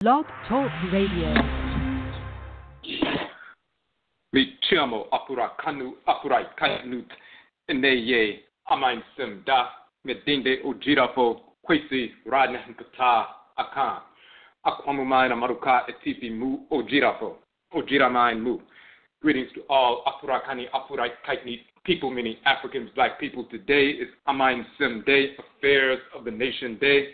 Blog Talk Radio. Mi chiamo Afurakanu, Afuraitkaitnut, Ineye, AMANSEM da, Medinde ODWIRAFO, Kwesi, Radnehnkata, Akan, Akwamumai Amaruka Etipi Mu, ODWIRAFO, ODWIRAMAN Mu. Greetings to all Afurakani, Afuraitkaitnit people, meaning Africans, black people. Today is AMANSEM Day, Affairs of the Nation Day.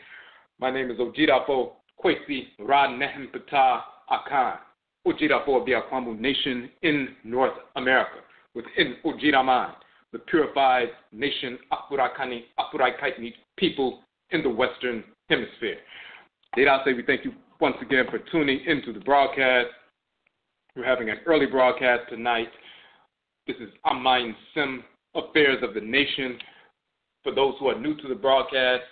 My name is ODWIRAFO, Kwesi, Radnehnkata, Akan. ODWIRAFO of the Akwamu Nation in North America, within ODWIRAMAN, the Purified Nation Afurakani, Afuraitkaitnit people in the Western Hemisphere. Did I say we thank you once again for tuning into the broadcast. We're having an early broadcast tonight. This is AMANSEM, Affairs of the Nation. For those who are new to the broadcast,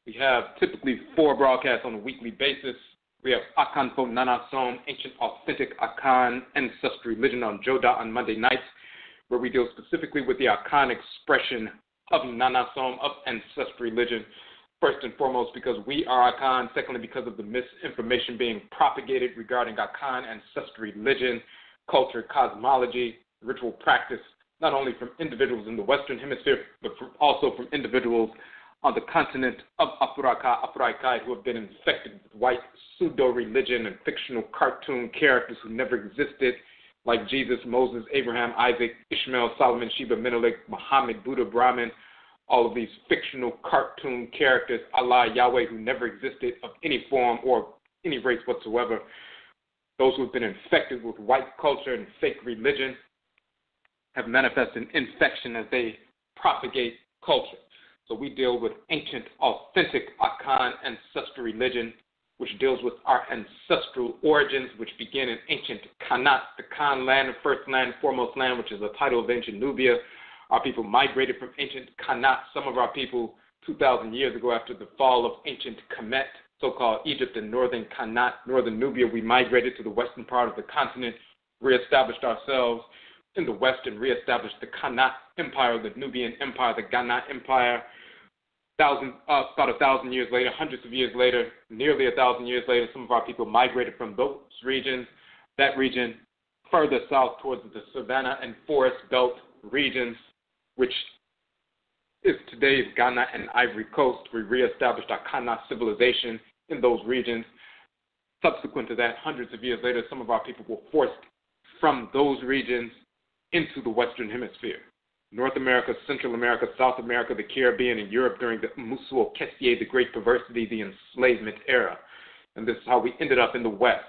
we have typically 4 broadcasts on a weekly basis. We have Akan for Nanasom, Ancient Authentic Akan, Ancestral Religion on Joda on Monday nights, where we deal specifically with the Akan expression of Nanasom, of Ancestral Religion. First and foremost, because we are Akan. Secondly, because of the misinformation being propagated regarding Akan, Ancestral Religion, culture, cosmology, ritual practice, not only from individuals in the Western Hemisphere, but also from individuals on the continent of Afuraikai, who have been infected with white pseudo-religion and fictional cartoon characters who never existed, like Jesus, Moses, Abraham, Isaac, Ishmael, Solomon, Sheba, Menelik, Muhammad, Buddha, Brahman, all of these fictional cartoon characters, Allah, Yahweh, who never existed of any form or any race whatsoever. Those who have been infected with white culture and fake religion have manifested infection as they propagate culture. So we deal with ancient, authentic Akan ancestral religion, which deals with our ancestral origins, which begin in ancient Kanat, the Kan land, the first land, foremost land, which is a title of ancient Nubia. Our people migrated from ancient Kanat. Some of our people, 2,000 years ago, after the fall of ancient Kemet, so-called Egypt and northern Kanat, northern Nubia, we migrated to the western part of the continent, reestablished ourselves in the west and reestablished the Kanat Empire, the Nubian Empire, the Ghana Empire. About 1,000 years later, hundreds of years later, nearly 1,000 years later, some of our people migrated from those regions, that region, further south towards the savanna and forest belt regions, which is today's Ghana and Ivory Coast. We reestablished our Kana civilization in those regions. Subsequent to that, hundreds of years later, some of our people were forced from those regions into the Western Hemisphere. North America, Central America, South America, the Caribbean, and Europe during the Musuo Kessier, the Great Perversity, the enslavement era. And this is how we ended up in the West.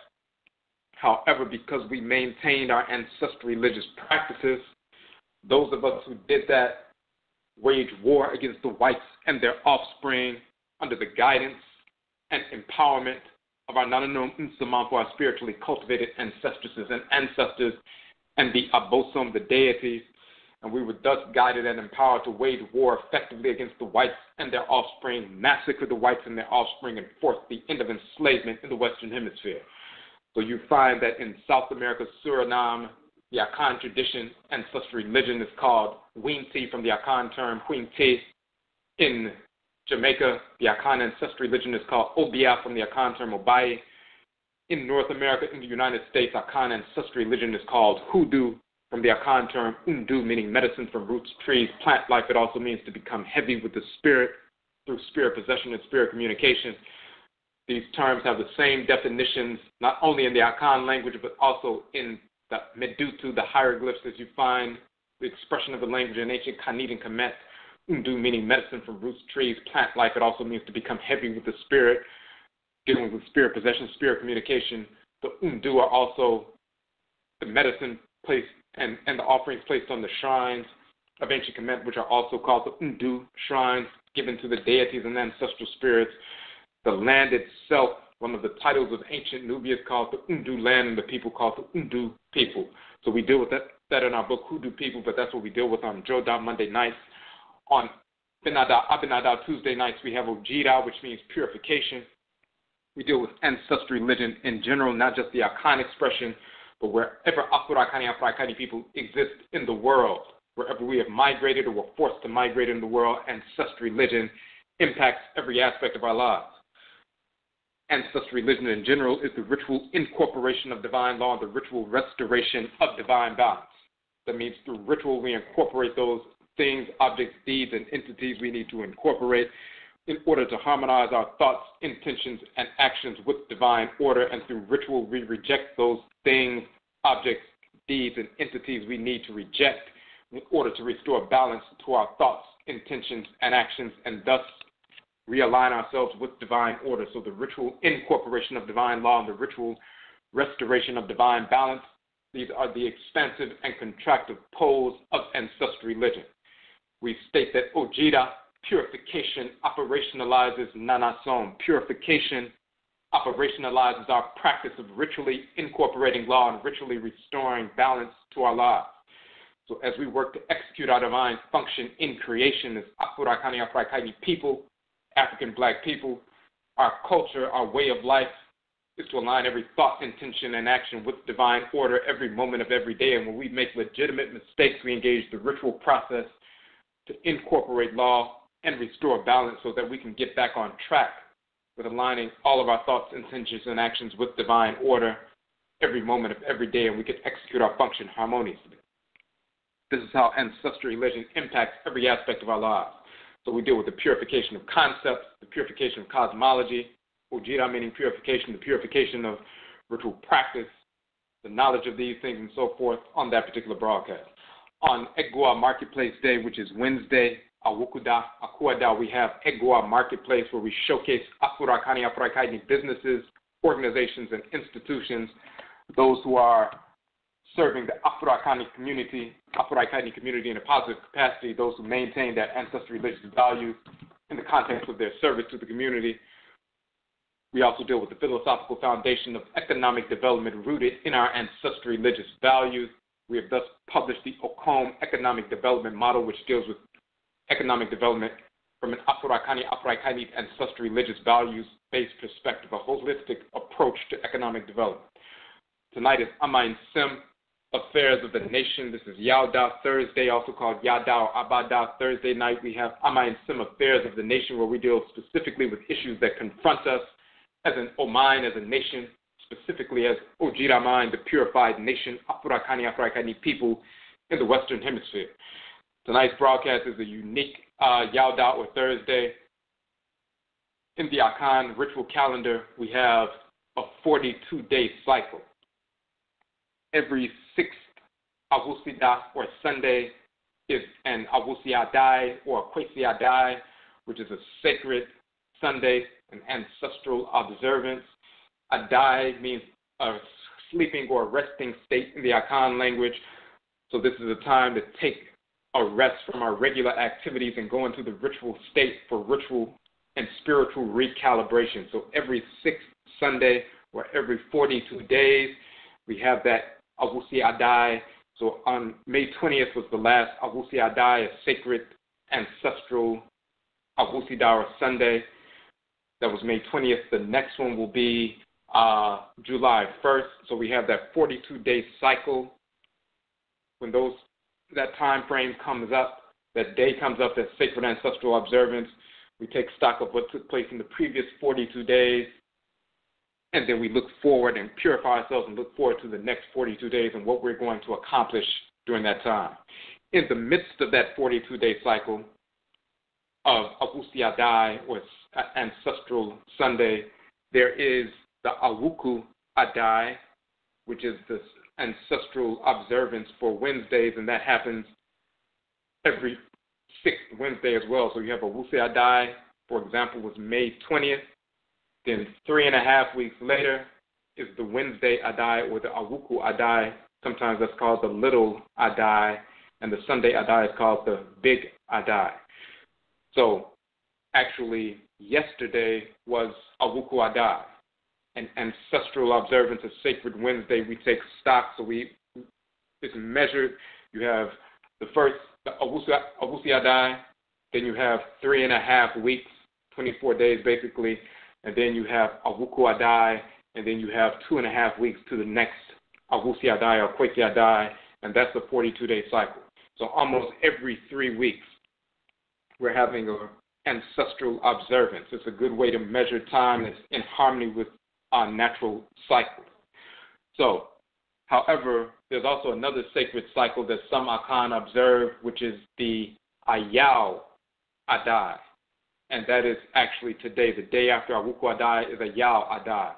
However, because we maintained our ancestral religious practices, those of us who did that waged war against the whites and their offspring under the guidance and empowerment of our Nananum Nsaman, for our spiritually cultivated ancestresses and ancestors, and the Abosom, the deities. And we were thus guided and empowered to wage war effectively against the whites and their offspring, massacre the whites and their offspring, and force the end of enslavement in the Western Hemisphere. So you find that in South America, Suriname, the Akan tradition, ancestral religion is called Winti, from the Akan term Huinti. In Jamaica, the Akan ancestral religion is called Obia, from the Akan term Obai. In North America, in the United States, Akan ancestral religion is called Hoodoo, from the Akan term Undu, meaning medicine from roots, trees, plant life. It also means to become heavy with the spirit through spirit possession and spirit communication. These terms have the same definitions, not only in the Akan language, but also in the Medutu, the hieroglyphs that you find, the expression of the language in ancient Kanit and Kemet. Undu meaning medicine from roots, trees, plant life. It also means to become heavy with the spirit, dealing with spirit possession, spirit communication. The Undu are also the medicine placed and the offerings placed on the shrines of ancient Kemet, which are also called the Undu shrines, given to the deities and ancestral spirits. The land itself, one of the titles of ancient Nubia, is called the Undu land, and the people called the Undu people. So we deal with that in our book, Hoodoo People, but that's what we deal with on Joda Monday nights. On Abinada Tuesday nights, we have Ojira, which means purification. We deal with ancestral religion in general, not just the Akan expression, but wherever Afurakani, Afuraitkaitnut people exist in the world, wherever we have migrated or were forced to migrate in the world, ancestral religion impacts every aspect of our lives. ancestral religion in general is the ritual incorporation of divine law, the ritual restoration of divine balance. That means through ritual we incorporate those things, objects, deeds, and entities we need to incorporate in order to harmonize our thoughts, intentions, and actions with divine order. And through ritual we reject those things, objects, deeds, and entities we need to reject in order to restore balance to our thoughts, intentions, and actions, and thus realign ourselves with divine order. So the ritual incorporation of divine law and the ritual restoration of divine balance, these are the expansive and contractive poles of ancestral religion. We state that Ojira, purification, operationalizes Nanasom. Purification operationalizes our practice of ritually incorporating law and ritually restoring balance to our lives. So as we work to execute our divine function in creation as Afurakani, Afuraitkaitnit people, African black people, our culture, our way of life is to align every thought, intention, and action with divine order every moment of every day. And when we make legitimate mistakes, we engage the ritual process to incorporate law and restore balance so that we can get back on track with aligning all of our thoughts, intentions, and actions with divine order every moment of every day, and we can execute our function harmoniously. This is how ancestral religion impacts every aspect of our lives. So we deal with the purification of concepts, the purification of cosmology, Ujira meaning purification, the purification of ritual practice, the knowledge of these things, and so forth on that particular broadcast. On EGUA Marketplace Day, which is Wednesday, Akuada, we have EGUA Marketplace where we showcase Afurakani, Afuraitkaitnit businesses, organizations, and institutions, those who are serving the Afuraitkaitnit community in a positive capacity, those who maintain their ancestral religious values in the context of their service to the community. We also deal with the philosophical foundation of economic development rooted in our ancestral religious values. We have thus published the Akan economic development model, which deals with economic development from an Afurakani, Afuraitkaitnit ancestral religious values-based perspective, a holistic approach to economic development. Tonight is AMANSEM, Affairs of the Nation. This is Yauda Thursday, also called Yada or Abada Thursday night. We have AMANSEM, Affairs of the Nation, where we deal specifically with issues that confront us as an Oman, as a nation, specifically as ODWIRAMAN, the Purified Nation, Afurakani, Afuraitkaitnit people in the Western Hemisphere. Tonight's broadcast is a unique Yauda or Thursday. In the Akan ritual calendar, we have a 42-day cycle. Every sixth Awusida or Sunday is an Awusiadai or Kwesiadai, which is a sacred Sunday, an ancestral observance. Adai means a sleeping or resting state in the Akan language. So this is a time to take a rest from our regular activities and go into the ritual state for ritual and spiritual recalibration. So every sixth Sunday or every 42 days, we have that Awusi Adai. So on May 20th was the last Awusi Adai, a sacred ancestral Awusi Dara Sunday. That was May 20th. The next one will be July 1st. So we have that 42-day cycle. When that time frame comes up, that day comes up, that sacred ancestral observance, we take stock of what took place in the previous 42 days, and then we look forward and purify ourselves and look forward to the next 42 days and what we're going to accomplish during that time. In the midst of that 42-day cycle of Awusi Adai, or Ancestral Sunday, there is the Awuku Adai, which is the ancestral observance for Wednesdays, and that happens every sixth Wednesday as well. So you have Awusi Adai, for example, was May 20th. Then 3.5 weeks later is the Wednesday Adai, or the Awuku Adai. Sometimes that's called the Little Adai, and the Sunday Adai is called the Big Adai. So actually, yesterday was Awuku Adai, an ancestral observance of Sacred Wednesday. We take stock, so it's measured. You have the first, the Awusi Adai, then you have 3.5 weeks, 24 days basically, and then you have Awuku Adai, and then you have 2.5 weeks to the next Awusi Adai or Kwesi Adai, and that's a 42-day cycle. So almost every 3 weeks, we're having an ancestral observance. It's a good way to measure time. It's in harmony with our natural cycle. So, however, there's also another sacred cycle that some Akan observe, which is the Ayau Adai. And that is actually today. The day after Awuku Adai is Ayau Adai.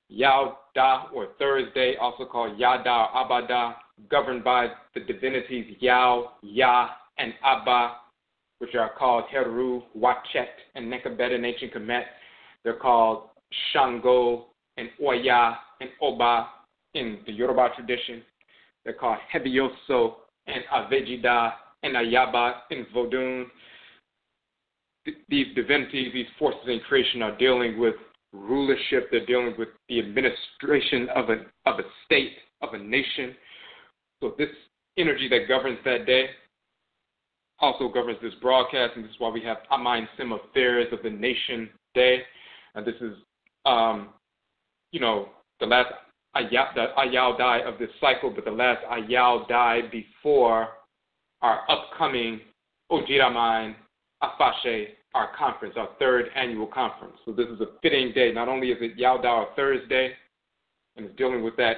Yau Da, or Thursday, also called Yada or Abada, governed by the divinities Yau, Ya, and Abba, which are called Heru, Wachet, and Nekabet in ancient Kemet. They're called Shango and Oya and Oba in the Yoruba tradition. They're called Hebioso and Avejida and Ayaba in Vodun. These divinities, these forces in creation are dealing with rulership. They're dealing with the administration of a state, of a nation. So this energy that governs that day also governs this broadcast, and this is why we have AMANSEM Affairs of the Nation Day. And this is, the last Ayau Dai of this cycle, but the last Ayau Dai before our upcoming ODWIRAMAN AFAHYE, our conference, our third annual conference. So this is a fitting day. Not only is it Yau Da or Thursday, and it's dealing with that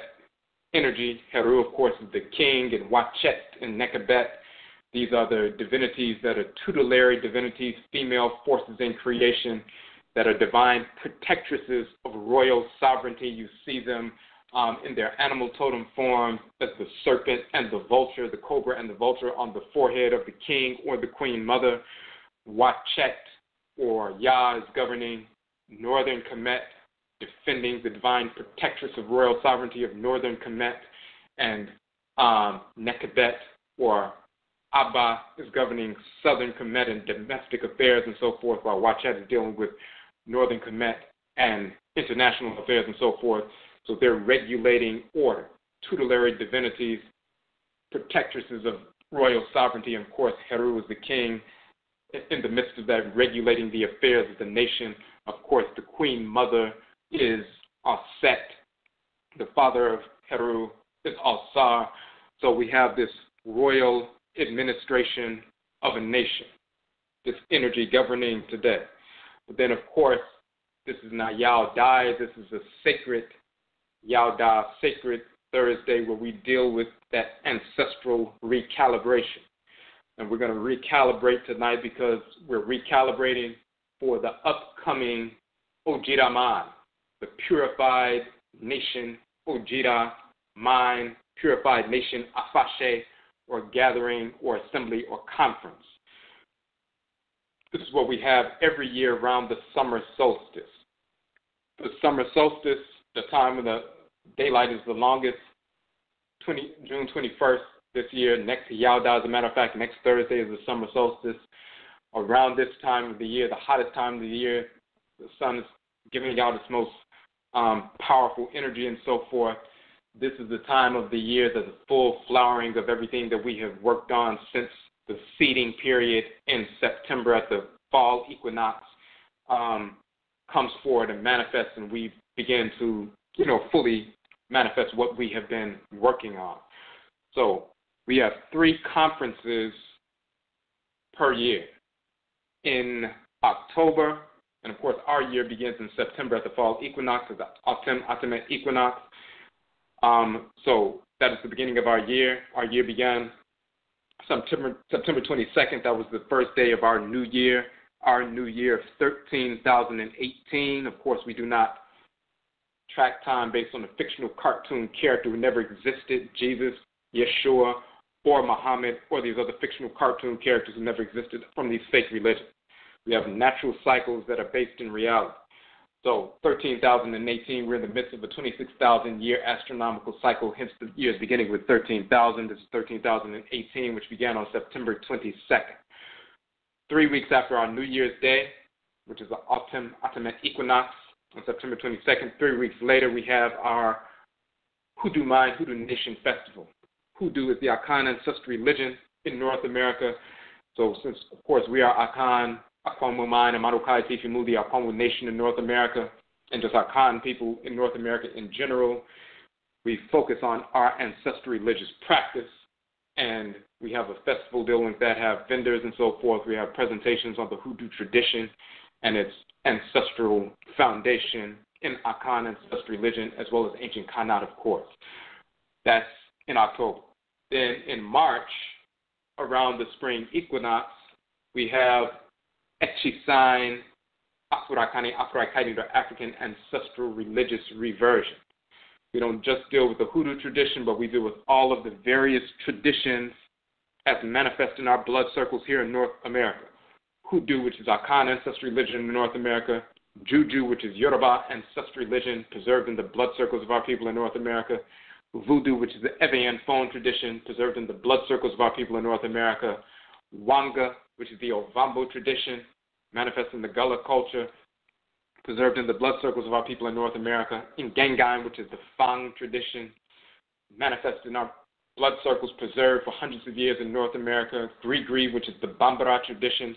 energy. Heru, of course, is the king, and Wachet and Nekabet. These are the divinities that are tutelary divinities, female forces in creation that are divine protectresses of royal sovereignty. You see them in their animal totem form as the serpent and the vulture, the cobra and the vulture on the forehead of the king or the queen mother. Wachet, or Ya, is governing northern Kemet, defending the divine protectress of royal sovereignty of northern Kemet, and Nekabet, or Abba, is governing southern Kemet and domestic affairs and so forth, while Wachet is dealing with northern Kemet and international affairs and so forth. So they're regulating order, tutelary divinities, protectresses of royal sovereignty, and of course Heru is the king in the midst of that, regulating the affairs of the nation. Of course, the queen mother is Aset. The father of Heru is Alsar. So we have this royal administration of a nation, this energy governing today. But then, of course, this is not Yau Dai. This is a sacred Yau Da, sacred Thursday, where we deal with that ancestral recalibration. And we're going to recalibrate tonight because we're recalibrating for the upcoming ODWIRAMAN, the Purified Nation ODWIRAMAN, Purified Nation AFAHYE, or gathering or assembly or conference. This is what we have every year around the summer solstice. The summer solstice, the time when the daylight is the longest, June 21st. This year, next to Yau Da, as a matter of fact, next Thursday is the summer solstice. Around this time of the year, the hottest time of the year, the sun is giving out its most powerful energy and so forth. This is the time of the year that the full flowering of everything that we have worked on since the seeding period in September at the fall equinox comes forward and manifests, and we begin to, fully manifest what we have been working on. So we have 3 conferences per year. In October, and of course our year begins in September at the fall equinox, or the autumn equinox. So that is the beginning of our year. Our year began September 22nd. That was the first day of our new year of 13,018. Of course, we do not track time based on a fictional cartoon character who never existed, Jesus, Yeshua, or Muhammad, or these other fictional cartoon characters who never existed from these fake religions. We have natural cycles that are based in reality. So 13,018, we're in the midst of a 26,000-year astronomical cycle, hence the year is beginning with 13,000. This is 13,018, which began on September 22nd. 3 weeks after our New Year's Day, which is the autumn equinox, on September 22nd, 3 weeks later, we have our Hoodoo Nation Festival. Hoodoo is the Akan ancestral religion in North America. So since, of course, we are Akan, ADWUMADI, AMARUKAFO, the Akan Nation in North America, and just Akan people in North America in general, we focus on our ancestral religious practice. And We have a festival dealing with that, have vendors and so forth. We have presentations on the hoodoo tradition and its ancestral foundation in Akan ancestral religion, as well as ancient Kanat, of course. That's in October. Then in March, around the spring equinox, we have Echisign Afurakani, Afuraitkaitnut, or African ancestral religious reversion. We don't just deal with the hoodoo tradition, but we deal with all of the various traditions as manifest in our blood circles here in North America. Hoodoo, which is Akan ancestral religion in North America. Juju, which is Yoruba ancestral religion preserved in the blood circles of our people in North America. Voodoo, which is the Evian phone tradition preserved in the blood circles of our people in North America. Wanga, which is the Ovambo tradition manifest in the Gullah culture preserved in the blood circles of our people in North America. Ngangai, which is the Fang tradition manifest in our blood circles preserved for hundreds of years in North America. Grigri, which is the Bambara tradition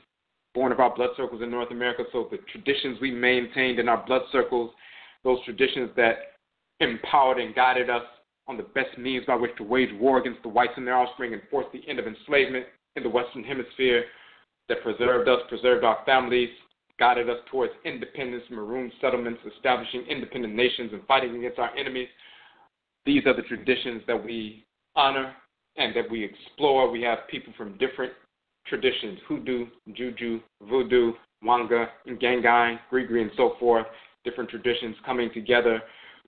born of our blood circles in North America. So the traditions we maintained in our blood circles, those traditions that empowered and guided us on the best means by which to wage war against the whites and their offspring and force the end of enslavement in the Western Hemisphere, that preserved us, preserved our families, guided us towards independence, maroon settlements, establishing independent nations, and fighting against our enemies. These are the traditions that we honor and that we explore. We have people from different traditions, hoodoo, juju, voodoo, wanga, ngangai, grigri, and so forth, different traditions coming together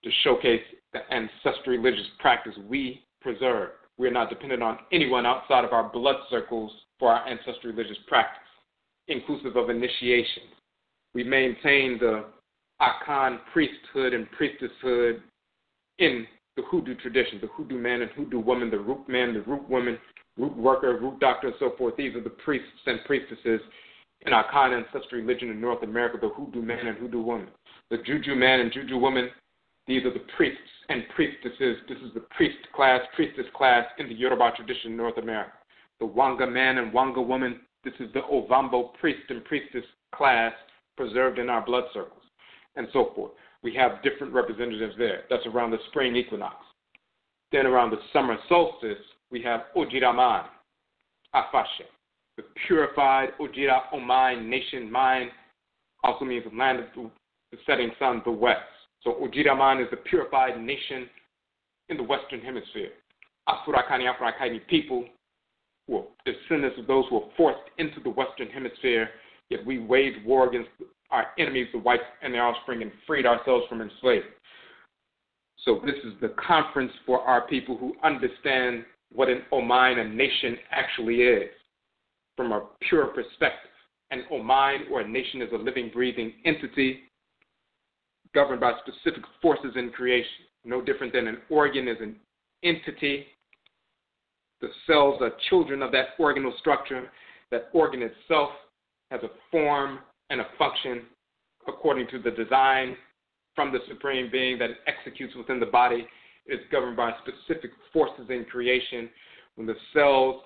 to showcase the ancestral religious practice we preserve. We are not dependent on anyone outside of our blood circles for our ancestral religious practice, inclusive of initiation. We maintain the Akan priesthood and priestesshood in the hoodoo tradition, the hoodoo man and hoodoo woman, the root man, the root woman, root worker, root doctor, and so forth. These are the priests and priestesses in Akan ancestral religion in North America, the hoodoo man and hoodoo woman. The juju man and juju woman, these are the priests and priestesses. This is the priestess class in the Yoruba tradition in North America. The Wanga man and Wanga woman, this is the Ovambo priest and priestess class preserved in our blood circles, and so forth. We have different representatives there. That's around the spring equinox. Then around the summer solstice, we have ODWIRAMAN AFAHYE, the purified ODWIRAMAN nation mind, also means the land of the setting sun, the west. So ODWIRAMAN is the purified nation in the Western Hemisphere. Afurakani, Afuraitkaitnut people who are descendants of those who were forced into the Western Hemisphere, yet we waged war against our enemies, the whites and their offspring, and freed ourselves from enslavement. So this is the conference for our people who understand what an Oman, a nation, actually is from a pure perspective. An Oman, or a nation, is a living, breathing entity governed by specific forces in creation. No different than an organ is an entity. The cells are children of that organal structure. That organ itself has a form and a function according to the design from the Supreme Being that it executes within the body. It is governed by specific forces in creation. When the cells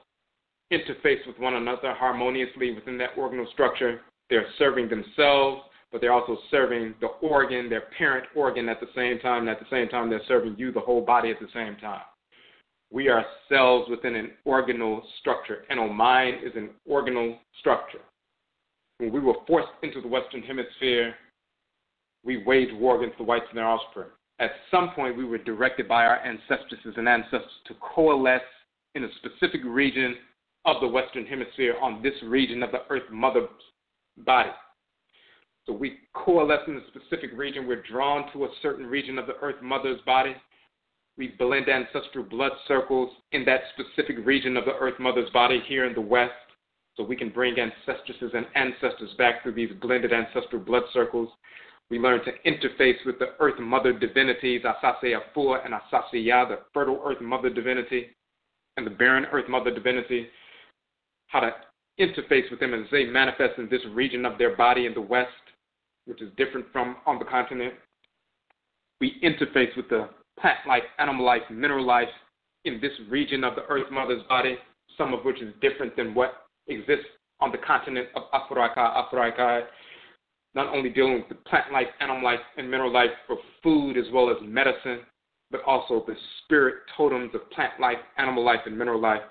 interface with one another harmoniously within that organal structure, they're serving themselves, but they're also serving the organ, their parent organ at the same time, and at the same time they're serving you, the whole body, at the same time. We are cells within an organal structure, and our mind is an organal structure. When we were forced into the Western Hemisphere, we waged war against the whites and their offspring. At some point, we were directed by our ancestresses and ancestors to coalesce in a specific region of the Western Hemisphere on this region of the Earth Mother's body. So we coalesce in a specific region. We're drawn to a certain region of the Earth Mother's body. We blend ancestral blood circles in that specific region of the Earth Mother's body here in the West, so we can bring ancestresses and ancestors back through these blended ancestral blood circles. We learn to interface with the Earth Mother divinities, Asase Afua and Asase Ya, the fertile Earth Mother divinity and the barren Earth Mother divinity, how to interface with them as they manifest in this region of their body in the West, which is different from on the continent. We interface with the plant life, animal life, mineral life in this region of the Earth Mother's body, some of which is different than what exists on the continent of Afuraitkaitnut, not only dealing with the plant life, animal life, and mineral life for food as well as medicine, but also the spirit totems of plant life, animal life, and mineral life.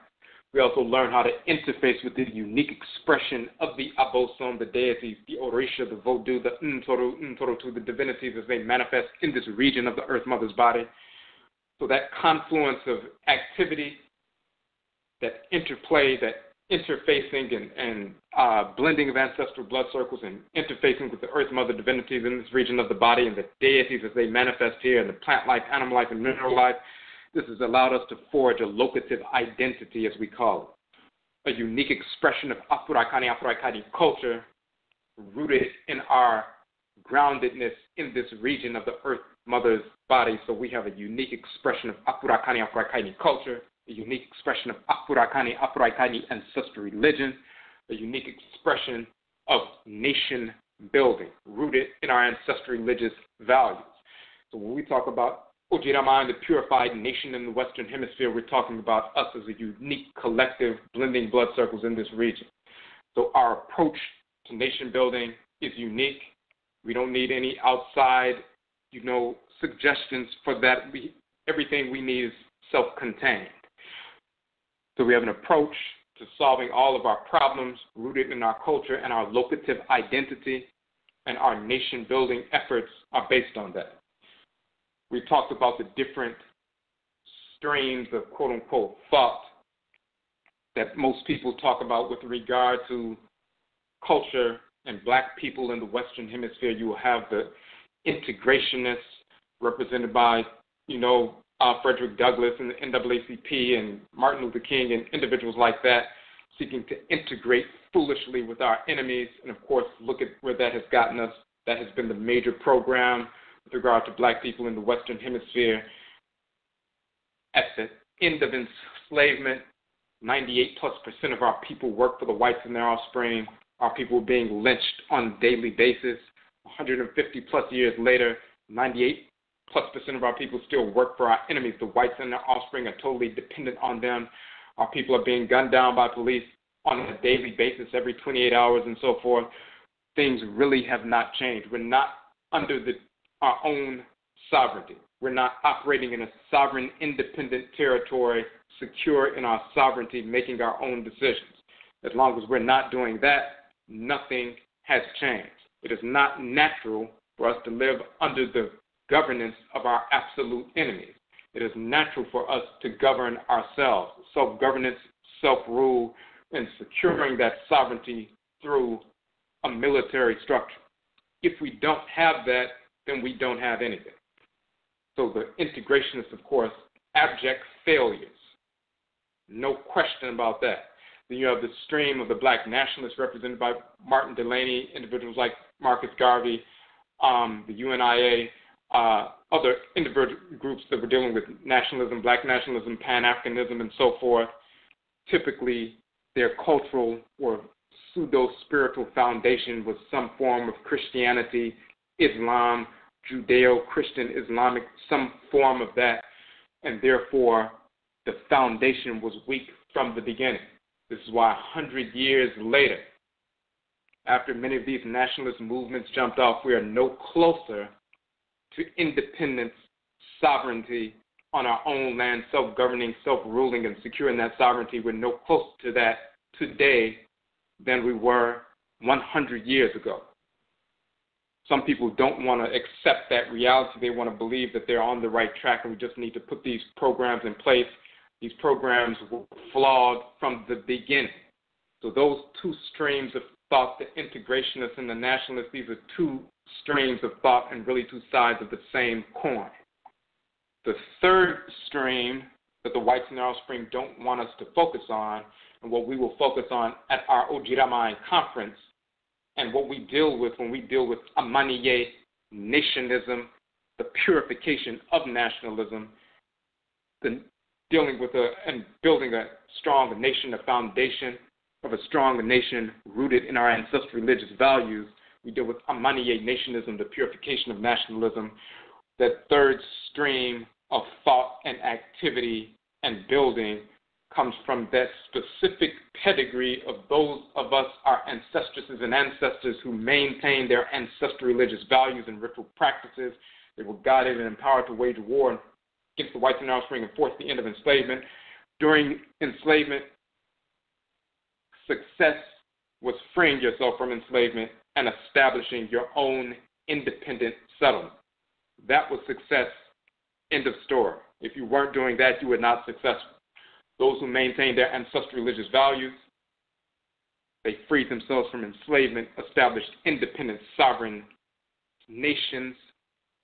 We also learn how to interface with the unique expression of the Abosom, the deities, the Orisha, the Vodou, the Ntorotu, the divinities as they manifest in this region of the Earth Mother's body. So that confluence of activity, that interplay, that interfacing and blending of ancestral blood circles and interfacing with the Earth Mother divinities in this region of the body and the deities as they manifest here in the plant life, animal life, and mineral life, this has allowed us to forge a locative identity, as we call it, a unique expression of Afurakani, Afuraitkaitnut culture rooted in our groundedness in this region of the Earth Mother's body. So we have a unique expression of Afurakani, Afuraitkaitnut culture, a unique expression of Afurakani, Afuraitkaitnut ancestral religion, a unique expression of nation building rooted in our ancestral religious values. So when we talk about ODWIRAMAN, the Purified Nation in the Western Hemisphere, we're talking about us as a unique collective blending blood circles in this region. So our approach to nation building is unique. We don't need any outside, suggestions for that. Everything we need is self-contained. So we have an approach to solving all of our problems rooted in our culture and our locative identity, and our nation building efforts are based on that. We talked about the different streams of quote-unquote thought that most people talk about with regard to culture and black people in the Western Hemisphere. You will have the integrationists represented by, Frederick Douglass and the NAACP and Martin Luther King and individuals like that seeking to integrate foolishly with our enemies. And, of course, look at where that has gotten us. That has been the major program with regard to black people in the Western Hemisphere. At the end of enslavement, 98+% of our people work for the whites and their offspring. Our people were being lynched on a daily basis. 150+ years later, 98+% of our people still work for our enemies. The whites and their offspring are totally dependent on them. Our people are being gunned down by police on a daily basis, every 28 hours and so forth. Things really have not changed. We're not under our own sovereignty. We're not operating in a sovereign, independent territory, secure in our sovereignty, making our own decisions. As long as we're not doing that, nothing has changed. It is not natural for us to live under the governance of our absolute enemies. It is natural for us to govern ourselves, self-governance, self-rule, and securing that sovereignty through a military structure. If we don't have that, then we don't have anything. So the integrationists, of course, abject failures. No question about that. Then you have the stream of the black nationalists represented by Martin Delaney, individuals like Marcus Garvey, the UNIA, other individual groups that were dealing with nationalism, black nationalism, Pan-Africanism, and so forth. Typically, their cultural or pseudo-spiritual foundation was some form of Christianity, Islam, Judeo-Christian, Islamic, some form of that, and therefore the foundation was weak from the beginning. This is why 100 years later, after many of these nationalist movements jumped off, we are no closer to independence, sovereignty on our own land, self-governing, self-ruling, and securing that sovereignty. We're no closer to that today than we were 100 years ago. Some people don't want to accept that reality. They want to believe that they're on the right track, and we just need to put these programs in place. These programs were flawed from the beginning. So those two streams of thought, the integrationists and the nationalists, these are two streams of thought and really two sides of the same coin. The third stream that the whites and their offspring don't want us to focus on, and what we will focus on at our ODWIRAMAN conference, and what we deal with when we deal with AMANNE, nationism, the purification of nationalism, dealing with and building a strong nation, a foundation of a strong nation rooted in our ancestral religious values. We deal with AMANNE, nationism, the purification of nationalism. That third stream of thought and activity and building comes from that specific pedigree of those of us, our ancestresses and ancestors who maintained their ancestral religious values and ritual practices. They were guided and empowered to wage war against the whites and their offspring and force the end of enslavement. During enslavement, success was freeing yourself from enslavement and establishing your own independent settlement. That was success, end of story. If you weren't doing that, you were not successful. Those who maintained their ancestral religious values, they freed themselves from enslavement, established independent sovereign nations,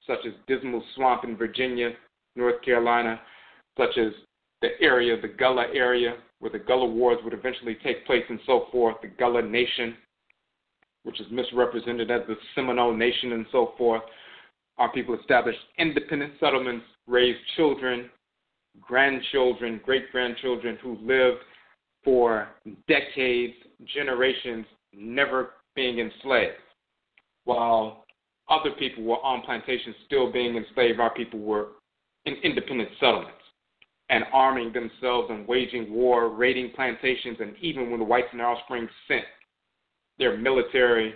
such as Dismal Swamp in Virginia, North Carolina, such as the area, the Gullah area, where the Gullah Wars would eventually take place and so forth, the Gullah Nation, which is misrepresented as the Seminole Nation and so forth. Our people established independent settlements, raised children, grandchildren, great-grandchildren who lived for decades, generations, never being enslaved. While other people were on plantations still being enslaved, our people were in independent settlements and arming themselves and waging war, raiding plantations, and even when the whites and their offspring sent their military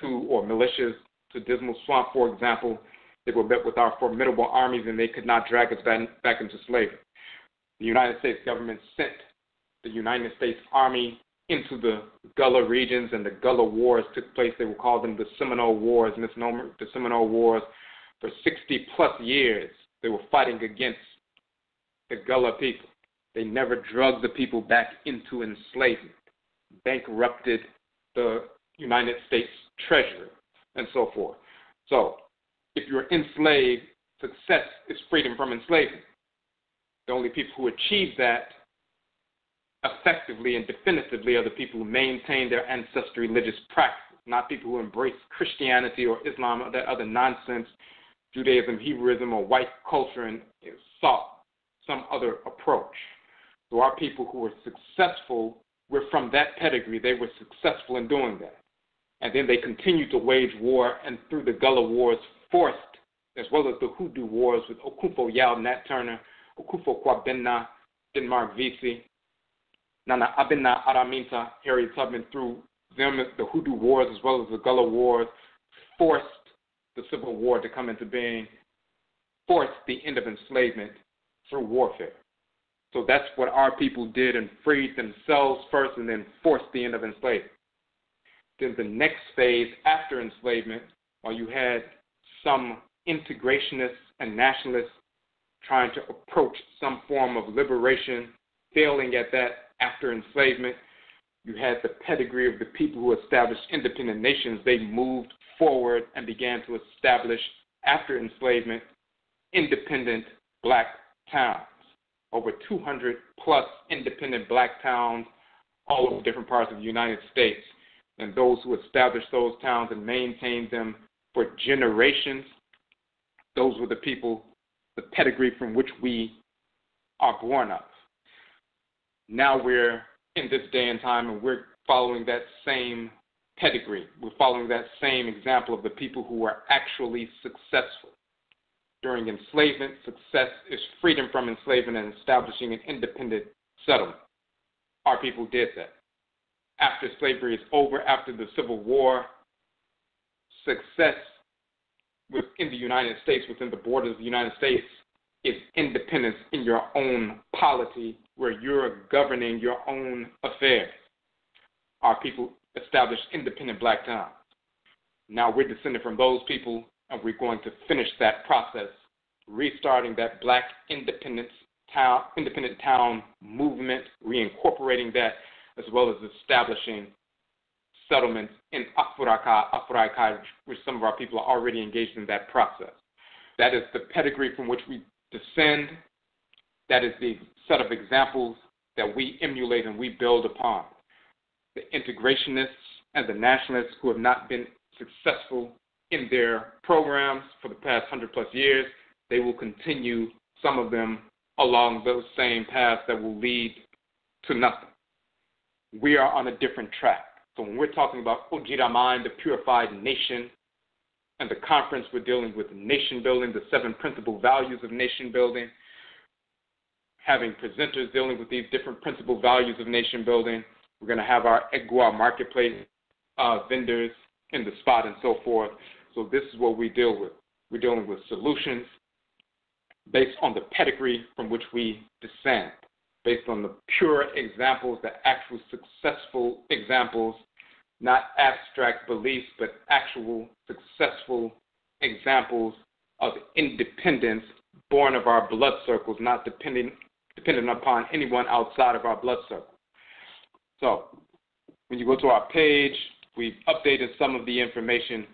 or militias to Dismal Swamp, for example, they were met with our formidable armies and they could not drag us back into slavery. The United States government sent the United States Army into the Gullah regions, and the Gullah Wars took place. They would call them the Seminole Wars, misnomer, the Seminole Wars. For 60-plus years, they were fighting against the Gullah people. They never drugged the people back into enslavement, bankrupted the United States Treasury, and so forth. So, if you're enslaved, success is freedom from enslavement. The only people who achieve that effectively and definitively are the people who maintain their ancestral religious practices, not people who embrace Christianity or Islam or that other nonsense, Judaism, Hebrewism, or white culture, and sought some other approach. So our people who were successful were from that pedigree. They were successful in doing that. And then they continued to wage war, and through the Gullah Wars, forced, as well as the Hoodoo Wars with Okufo Yao Nat Turner, Okufo Kwabena, Denmark Vesey, Nana Abena Araminta, Harriet Tubman, through them, the Hoodoo Wars as well as the Gullah Wars, forced the Civil War to come into being, forced the end of enslavement through warfare. So that's what our people did, and freed themselves first and then forced the end of enslavement. Then the next phase after enslavement, while you had some integrationists and nationalists trying to approach some form of liberation, failing at that after enslavement, you had the pedigree of the people who established independent nations. They moved forward and began to establish, after enslavement, independent black towns. Over 200 plus independent black towns all over different parts of the United States. And those who established those towns and maintained them for generations, those were the people, the pedigree from which we are born of. Now we're in this day and time, and we're following that same pedigree. We're following that same example of the people who were actually successful. During enslavement, success is freedom from enslavement and establishing an independent settlement. Our people did that. After slavery is over, after the Civil War, success within the United States, within the borders of the United States, is independence in your own polity, where you're governing your own affairs. Our people established independent black towns. Now we're descended from those people, and we're going to finish that process, restarting that black independent town movement, reincorporating that, as well as establishing settlements in Afuraitkaitnut, which some of our people are already engaged in that process. That is the pedigree from which we descend. That is the set of examples that we emulate and we build upon. The integrationists and the nationalists who have not been successful in their programs for the past 100+ years, they will continue, some of them, along those same paths that will lead to nothing. We are on a different track. So when we're talking about ODWIRAMAN, the Purified Nation, and the conference, we're dealing with nation building, the 7 principal values of nation building, having presenters dealing with these different principal values of nation building. We're going to have our EGUA marketplace vendors in the spot and so forth. So this is what we deal with. We're dealing with solutions based on the pedigree from which we descend. based on the pure examples, the actual successful examples, not abstract beliefs, but actual successful examples of independence born of our blood circles, not dependent upon anyone outside of our blood circle. So when you go to our page, we've updated some of the information.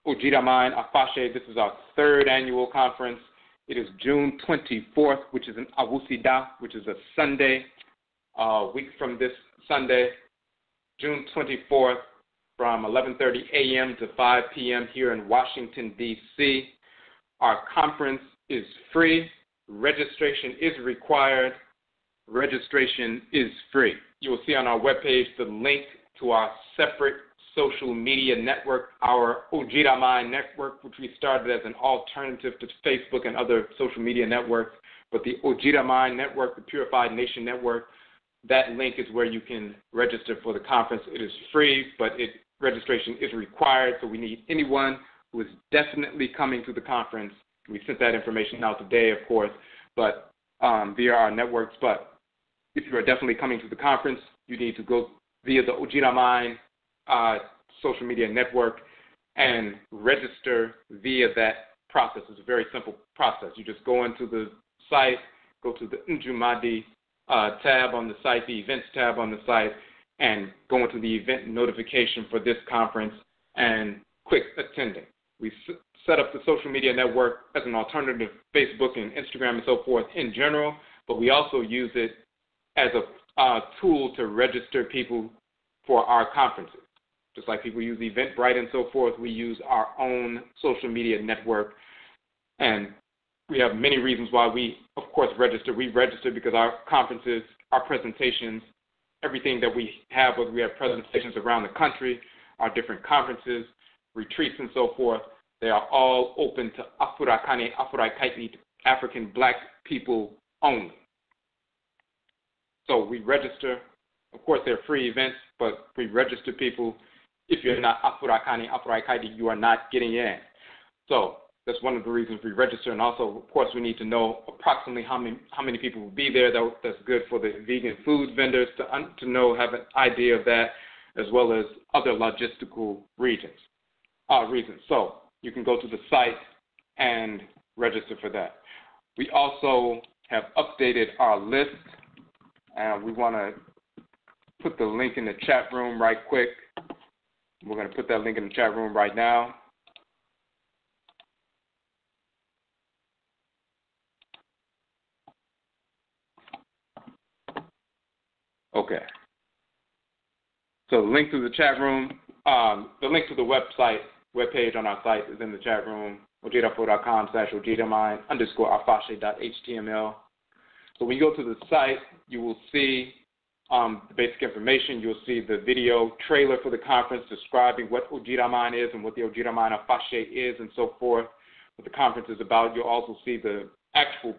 ODWIRAMAN AFAHYE, this is our third annual conference. It is June 24th, which is an Awusida, which is a Sunday, a week from this Sunday, June 24th, from 11:30 a.m. to 5 p.m. here in Washington, D.C. Our conference is free. Registration is required. Registration is free. You will see on our webpage the link to our separate social media network, our ODWIRAMAN network, which we started as an alternative to Facebook and other social media networks. But the ODWIRAMAN network, the Purified Nation network, that link is where you can register for the conference. It is free, but registration is required, so we need anyone who is definitely coming to the conference. We sent that information out today, of course, but via our networks. But if you are definitely coming to the conference, you need to go via the ODWIRAMAN social media network and register via that process. It's a very simple process. You just go into the site, go to the EGUA tab on the site, the events tab on the site, and go into the event notification for this conference and click attending. We set up the social media network as an alternative to Facebook and Instagram and so forth in general, but we also use it as a tool to register people for our conferences. Just like people use Eventbrite and so forth, we use our own social media network. And we have many reasons why we, of course, register. We register because our conferences, our presentations, everything that we have, whether we have presentations around the country, our different conferences, retreats and so forth, they are all open to Afurakani, Afuraitkaitnit, African black people only. So we register. Of course, they're free events, but we register people. If you're not Afurakani, Afuraitkaitnit, you are not getting in. So that's one of the reasons we register. And also, of course, we need to know approximately how many people will be there. That's good for the vegan food vendors to know, have an idea of that, as well as other logistical reasons. So you can go to the site and register for that. We also have updated our list, and we want to put the link in the chat room right quick. We're going to put that link in the chat room right now. Okay. So the link to the chat room, the link to the webpage on our site is in the chat room, ojidafo.com/ojidamine_afahye.html. So when you go to the site, you will see the basic information. You'll see the video trailer for the conference describing what ODWIRAMAN is and what the ODWIRAMAN AFAHYE is and so forth, what the conference is about. You'll also see the actual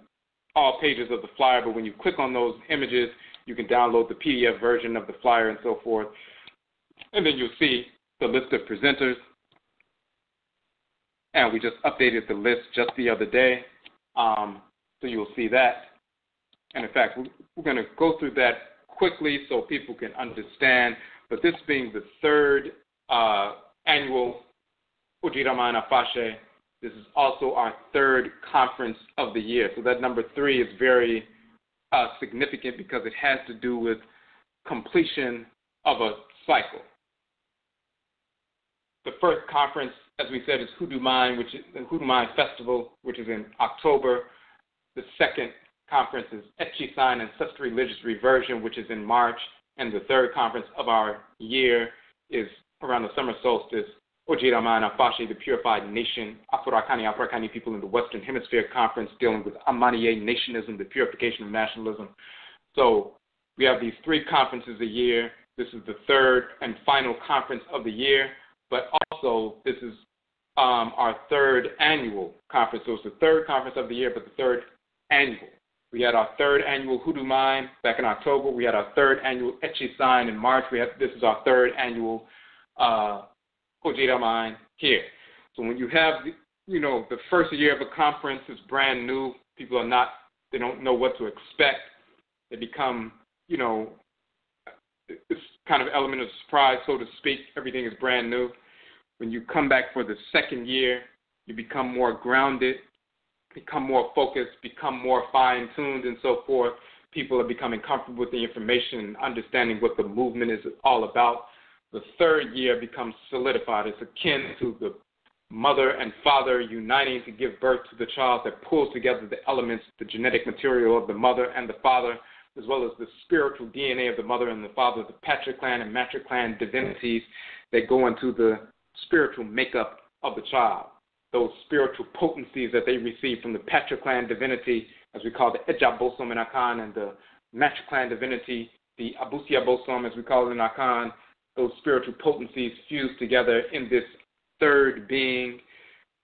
all pages of the flyer, but when you click on those images, you can download the PDF version of the flyer and so forth. And then you'll see the list of presenters. And we just updated the list just the other day. So you'll see that. And in fact, we're going to go through that quickly so people can understand. But this being the third annual ODWIRAMAN AFAHYE, this is also our third conference of the year. So that number 3 is very significant because it has to do with completion of a cycle. The first conference, as we said, is Huduman, which is the Huduman Festival, which is in October. The second conference is Echisan, Ancestral Religious Reversion, which is in March. And the third conference of our year is around the summer solstice, ODWIRAMAN AFAHYE, the Purified Nation, Afurakani people in the Western Hemisphere Conference, dealing with AMANNE, Nationism, the Purification of Nationalism. So we have these 3 conferences a year. This is the third and final conference of the year, but also this is our third annual conference. So it's the third conference of the year, but the third annual. We had our third annual Huduman back in October. We had our third annual Echisan in March. This is our third annual ODWIRAMAN here. So when you have, the first year of a conference is brand new. People they don't know what to expect. They become, this kind of element of surprise, so to speak. Everything is brand new. When you come back for the second year, you become more grounded, become more focused, become more fine-tuned, and so forth. People are becoming comfortable with the information and understanding what the movement is all about. The third year becomes solidified. It's akin to the mother and father uniting to give birth to the child that pulls together the elements, the genetic material of the mother and the father, as well as the spiritual DNA of the mother and the father, the patriclan and matriclan divinities that go into the spiritual makeup of the child. Those spiritual potencies that they receive from the patriclan divinity, as we call the Ejab Bosom in Akan, and the matriclan divinity, the Abusia Bosom, as we call it in Akan, those spiritual potencies fuse together in this third being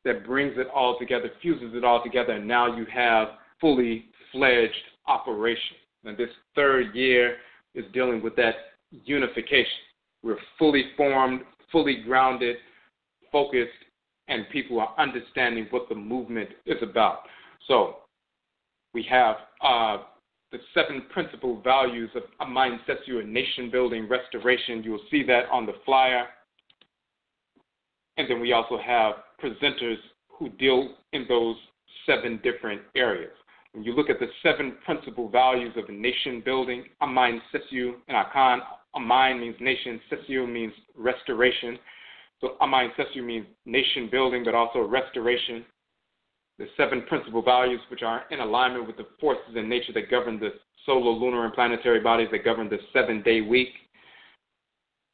that brings it all together, fuses it all together, and now you have fully fledged operation. And this third year is dealing with that unification. We're fully formed, fully grounded, focused, and people are understanding what the movement is about. So we have the 7 principal values of AMANSEM, nation building, restoration. You will see that on the flyer. And then we also have presenters who deal in those 7 different areas. When you look at the 7 principal values of nation building, AMANSEM and Akan, Aman means nation, Sesu means restoration. So AMANSEM means nation building, but also restoration. The 7 principal values, which are in alignment with the forces in nature that govern the solar, lunar, and planetary bodies that govern the 7-day week.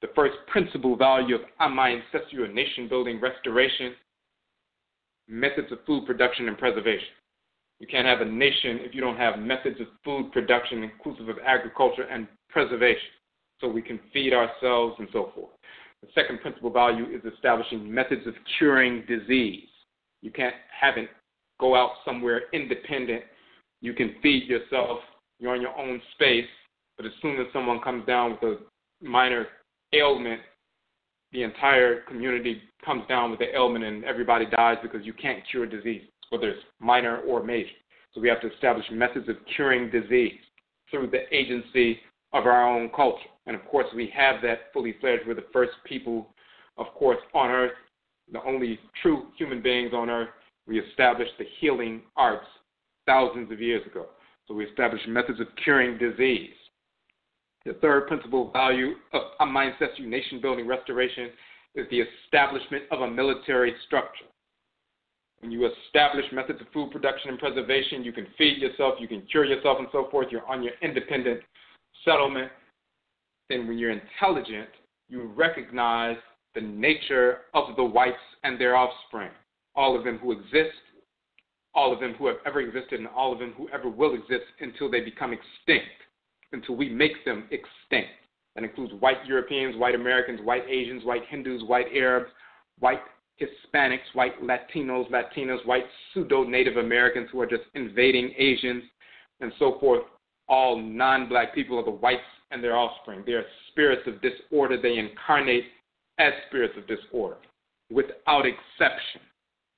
The first principal value of AMANSEM, nation building, restoration, methods of food production and preservation. You can't have a nation if you don't have methods of food production inclusive of agriculture and preservation, so we can feed ourselves and so forth. The second principal value is establishing methods of curing disease. You can't have it go out somewhere independent. You can feed yourself. You're on your own space, but as soon as someone comes down with a minor ailment, the entire community comes down with the ailment and everybody dies because you can't cure disease, whether it's minor or major. So we have to establish methods of curing disease through the agency of our own culture. And, of course, we have that fully fledged. We're the first people, of course, on earth, the only true human beings on earth. We established the healing arts thousands of years ago. So we established methods of curing disease. The third principal value of AMANSEM, nation building, restoration, is the establishment of a military structure. When you establish methods of food production and preservation, you can feed yourself, you can cure yourself, and so forth. You're on your independent settlement. Then when you're intelligent, you recognize the nature of the whites and their offspring, all of them who exist, all of them who have ever existed, and all of them who ever will exist until they become extinct, until we make them extinct. That includes white Europeans, white Americans, white Asians, white Hindus, white Arabs, white Hispanics, white Latinos, Latinas, white pseudo-Native Americans who are just invading Asians, and so forth. All non-black people are the whites and their offspring. They are spirits of disorder. They incarnate as spirits of disorder without exception.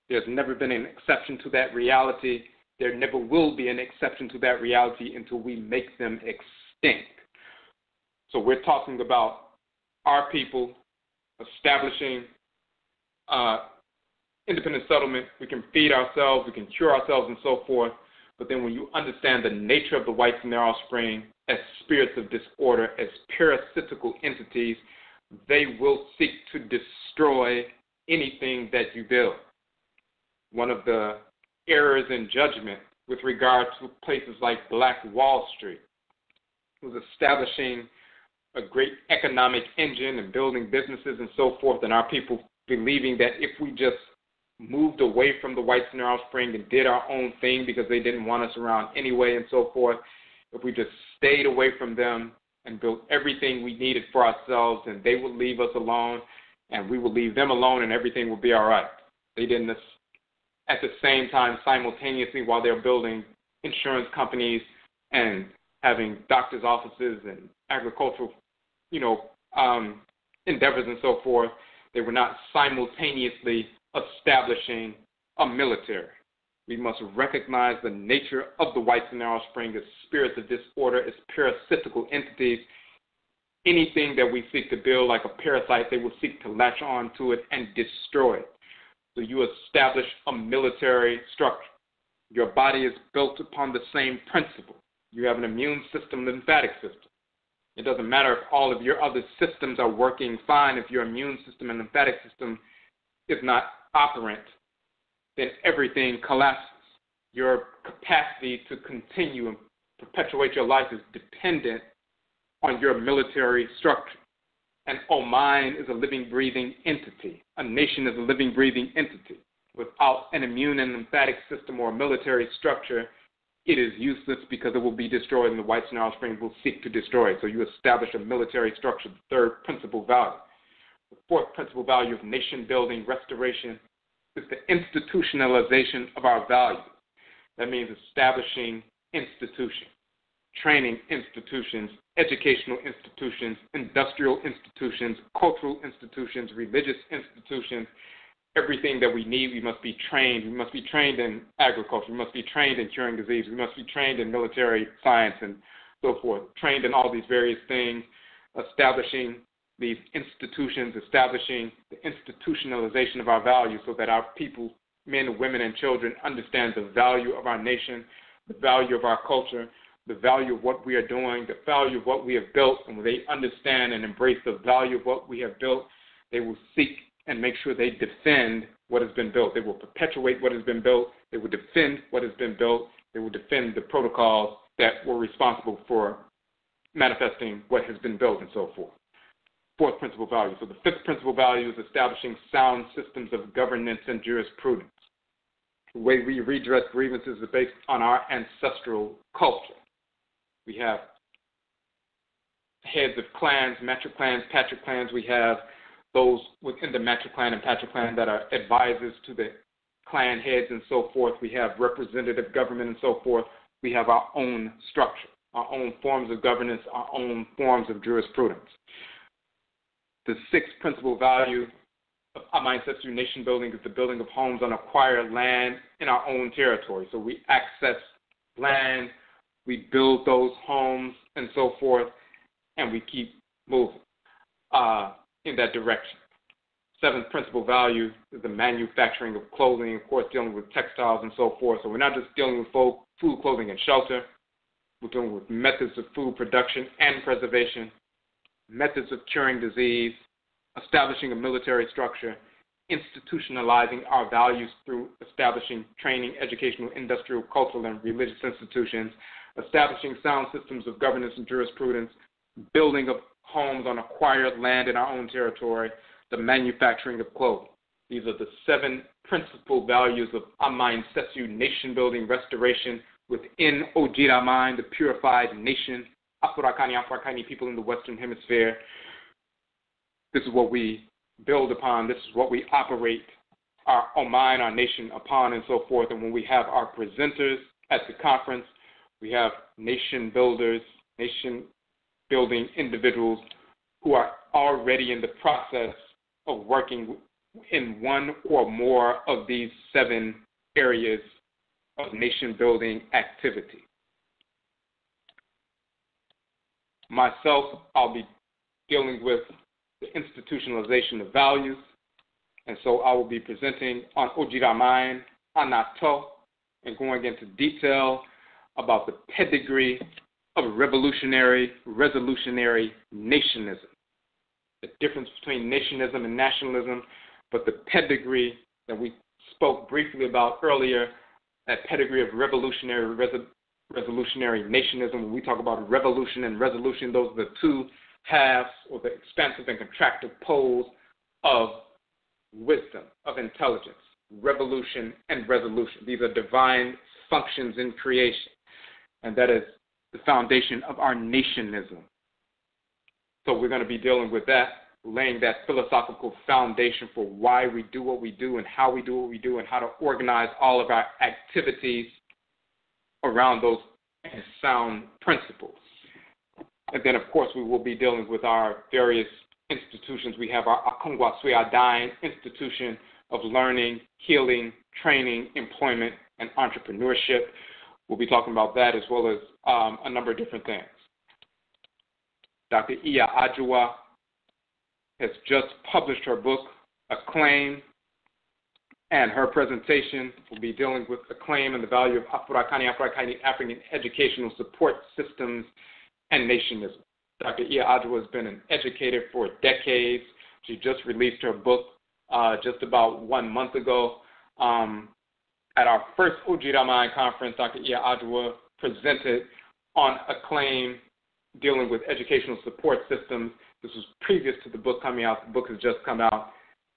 There's never been an exception to that reality. There never will be an exception to that reality until we make them extinct. So we're talking about our people establishing independent settlement. We can feed ourselves, we can cure ourselves, and so forth. But then when you understand the nature of the whites and their offspring as spirits of disorder, as parasitical entities, they will seek to destroy anything that you build. One of the errors in judgment with regard to places like Black Wall Street was establishing a great economic engine and building businesses and so forth, and our people believing that if we just moved away from the whites and their offspring and did our own thing because they didn't want us around anyway and so forth, if we just stayed away from them and built everything we needed for ourselves, and they would leave us alone and we would leave them alone and everything would be all right. They didn't. At the same time, simultaneously, while they're building insurance companies and having doctors' offices and agricultural, endeavors and so forth, they were not simultaneously establishing a military. We must recognize the nature of the whites in our offspring as spirits of disorder, as parasitical entities. Anything that we seek to build like a parasite, they will seek to latch on to it and destroy it. So you establish a military structure. Your body is built upon the same principle. You have an immune system, lymphatic system. It doesn't matter if all of your other systems are working fine. If your immune system and lymphatic system is not operant, then everything collapses. Your capacity to continue and perpetuate your life is dependent on your military structure. And Oman is a living, breathing entity. A nation is a living, breathing entity. Without an immune and lymphatic system or a military structure, it is useless because it will be destroyed, and the whites in our offspring will seek to destroy it. So you establish a military structure, the third principal value. The fourth principal value of nation building, restoration, is the institutionalization of our values. That means establishing institutions, training institutions, educational institutions, industrial institutions, cultural institutions, religious institutions. Everything that we need, we must be trained. We must be trained in agriculture. We must be trained in curing disease. We must be trained in military science and so forth, trained in all these various things, establishing these institutions, establishing the institutionalization of our values so that our people, men, women, and children understand the value of our nation, the value of our culture, the value of what we are doing, the value of what we have built. And when they understand and embrace the value of what we have built, they will seek and make sure they defend what has been built. They will perpetuate what has been built. They will defend what has been built. They will defend the protocols that were responsible for manifesting what has been built and so forth. Fourth principal value. So the fifth principal value is establishing sound systems of governance and jurisprudence. The way we redress grievances is based on our ancestral culture. We have heads of clans, matric clans, patric clans. We have those within the matric clan and patric clan that are advisors to the clan heads and so forth. We have representative government and so forth. We have our own structure, our own forms of governance, our own forms of jurisprudence. The sixth principal value of Ancestral nation building is the building of homes on acquired land in our own territory. So we access land, we build those homes and so forth, and we keep moving in that direction. Seventh principal value is the manufacturing of clothing, of course, dealing with textiles and so forth. So we're not just dealing with food, clothing, and shelter. We're dealing with methods of food production and preservation, methods of curing disease, establishing a military structure, institutionalizing our values through establishing training, educational, industrial, cultural, and religious institutions, establishing sound systems of governance and jurisprudence, building of homes on acquired land in our own territory, the manufacturing of clothing. These are the seven principal values of Amansesu nation building restoration within ODWIRAMAN, the Purified Nation, Afurakani, Afurakani people in the Western Hemisphere. This is what we build upon. This is what we operate our Oman, our nation upon, and so forth. And when we have our presenters at the conference, we have nation builders, nation building individuals who are already in the process of working in one or more of these seven areas of nation building activity. Myself, I'll be dealing with the institutionalization of values, and so I will be presenting on ODWIRAMAN Anato and going into detail about the pedigree of revolutionary nationism, the difference between nationism and nationalism, but the pedigree that we spoke briefly about earlier, that pedigree of revolutionary nationism. When we talk about revolution and resolution, those are the two halves or the expansive and contractive poles of wisdom, of intelligence, revolution and resolution. These are divine functions in creation, and that is the foundation of our nationism. So we're going to be dealing with that, laying that philosophical foundation for why we do what we do and how we do what we do and how to organize all of our activities around those sound principles. And then, of course, we will be dealing with our various institutions. We have our Akungwa Suyadan institution of learning, healing, training, employment, and entrepreneurship. We'll be talking about that as well as a number of different things. Dr. Iya Adjoa has just published her book, Acclaim, and her presentation will be dealing with acclaim and the value of Afurakani, Afuraitkaitnut, African educational support systems, and nationism. Dr. Iya Adjoa has been an educator for decades. She just released her book just about 1 month ago. At our first ODWIRAMAN conference, Dr. Iya Adjoa presented on acclaim dealing with educational support systems. This was previous to the book coming out. The book has just come out,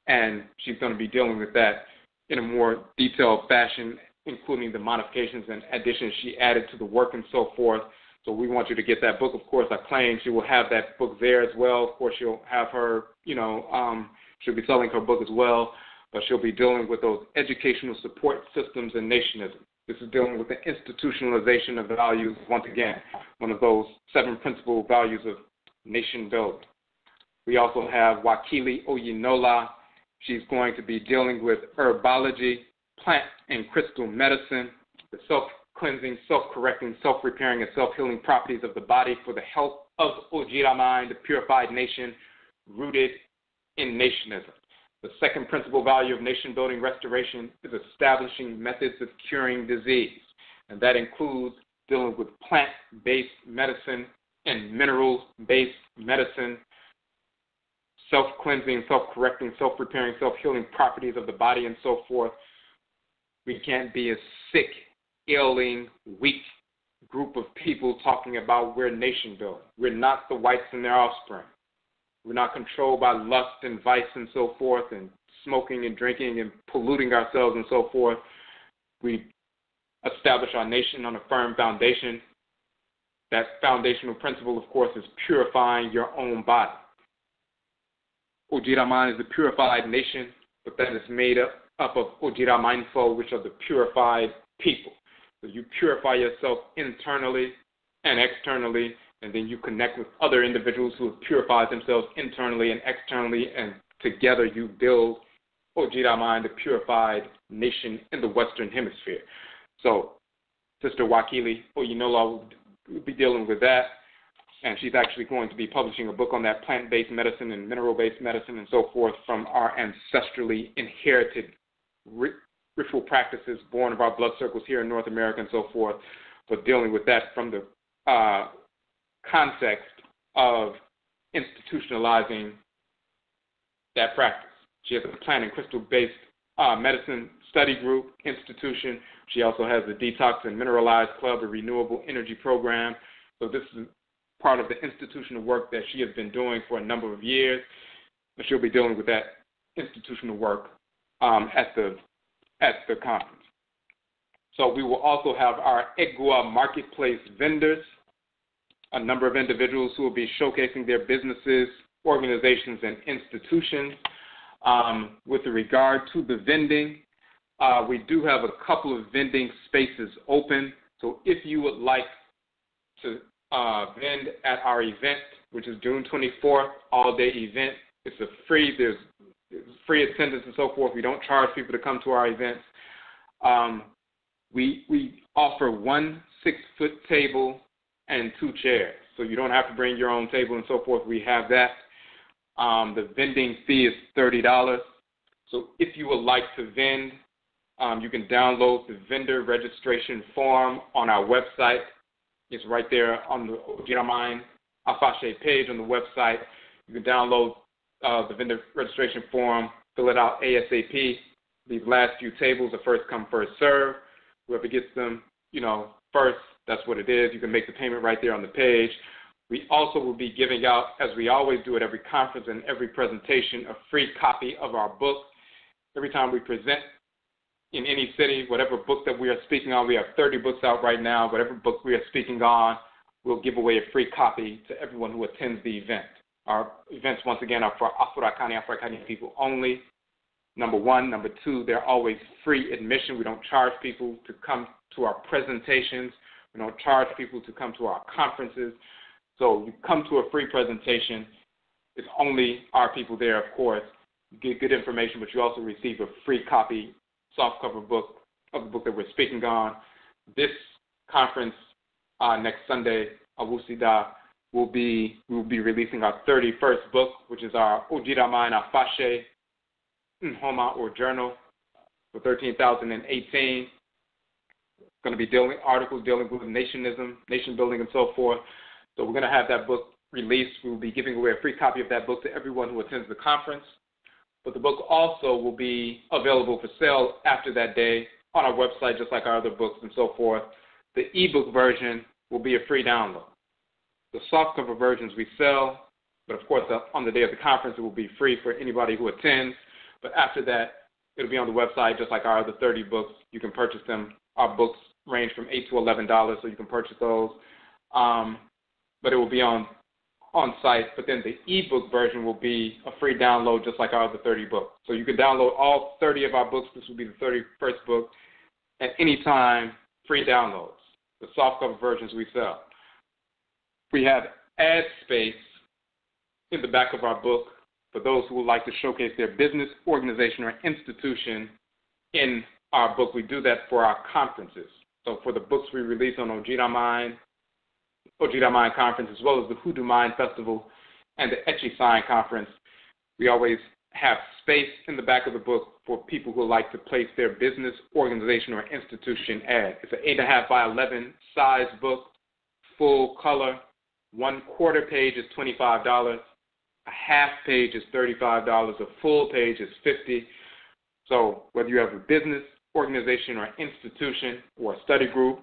and she's going to be dealing with that in a more detailed fashion, including the modifications and additions she added to the work and so forth. So we want you to get that book. Of course, Acclaim, she will have that book there as well. Of course, she'll have her, she'll be selling her book as well, but she'll be dealing with those educational support systems and nationism. This is dealing with the institutionalization of values, once again, one of those 7 principal values of nation building. We also have Wakili Oyinola. She's going to be dealing with herbology, plant and crystal medicine, the self-cleansing, self-correcting, self-repairing, and self-healing properties of the body for the health of ODWIRAMAN, the purified nation, rooted in nationism. The second principal value of nation-building restoration is establishing methods of curing disease, and that includes dealing with plant-based medicine and mineral-based medicine, self-cleansing, self-correcting, self-repairing, self-healing properties of the body, and so forth. We can't be a sick, ailing, weak group of people talking about we're nation-building. We're not the whites and their offspring. We're not controlled by lust and vice and so forth, and smoking and drinking and polluting ourselves and so forth. We establish our nation on a firm foundation. That foundational principle, of course, is purifying your own body. ODWIRAMAN is a purified nation, but that is made up of ODWIRAMANFO, which are the purified people. So you purify yourself internally and externally, and then you connect with other individuals who have purified themselves internally and externally, and together you build ODWIRAMAN, the purified nation in the Western Hemisphere. So Sister Wakili Oyinola will be dealing with that, and she's actually going to be publishing a book on that plant-based medicine and mineral-based medicine and so forth from our ancestrally inherited ritual practices born of our blood circles here in North America and so forth, but dealing with that from the context of institutionalizing that practice. She has a plant and crystal-based medicine study group institution. She also has the Detox and Mineralized Club, a renewable energy program. So this is part of the institutional work that she has been doing for a number of years. And she'll be dealing with that institutional work at the conference. So we will also have our EGUA marketplace vendors, a number of individuals who will be showcasing their businesses, organizations, and institutions. With regard to the vending, we do have a couple of vending spaces open. So if you would like to vend at our event, which is June 24th, all-day event, it's there's free attendance and so forth. We don't charge people to come to our events. We offer 1 6-foot table and 2 chairs. So you don't have to bring your own table and so forth. We have that. The vending fee is $30. So if you would like to vend, you can download the vendor registration form on our website. It's right there on the ODWIRAMAN AFAHYE page on the website. You can download the vendor registration form, fill it out ASAP. These last few tables are first come, first serve. Whoever gets them, first, that's what it is. You can make the payment right there on the page. We also will be giving out, as we always do at every conference and every presentation, a free copy of our book. Every time we present in any city, whatever book that we are speaking on, we have 30 books out right now. Whatever book we are speaking on, we'll give away a free copy to everyone who attends the event. Our events, once again, are for Afurakani, Afuraitkaitnut people only. Number 1. Number 2, they're always free admission. We don't charge people to come to our presentations. We don't charge people to come to our conferences. So you come to a free presentation. It's only our people there, of course. You get good information, but you also receive a free copy, softcover book of the book that we're speaking on. This conference next Sunday, Awusida, we will be releasing our 31st book, which is our ODWIRAMAN AFAHYE Nhoma or Journal for 13,018. It's going to be articles dealing with nationism, nation building, and so forth. So we're going to have that book released. We will be giving away a free copy of that book to everyone who attends the conference. But the book also will be available for sale after that day on our website, just like our other books and so forth. The ebook version will be a free download. The softcover versions we sell, but of course on the day of the conference it will be free for anybody who attends. But after that, it'll be on the website, just like our other 30 books. You can purchase them. Our books range from $8 to $11, so you can purchase those. But it will be on site. But then the ebook version will be a free download, just like our other 30 books. So you can download all 30 of our books. This will be the 31st book at any time. Free downloads. The softcover versions we sell. We have ad space in the back of our book for those who would like to showcase their business, organization, or institution in our book. We do that for our conferences. So for the books we release on ODWIRAMAN Conference, as well as the Hoodoo Mind Festival and the Etchi Sign Conference, we always have space in the back of the book for people who like to place their business, organization, or institution ad. It's an 8.5 by 11 size book, full color. 1/4 page is $25. A half page is $35. A full page is $50. So whether you have a business, organization, or institution, or a study group,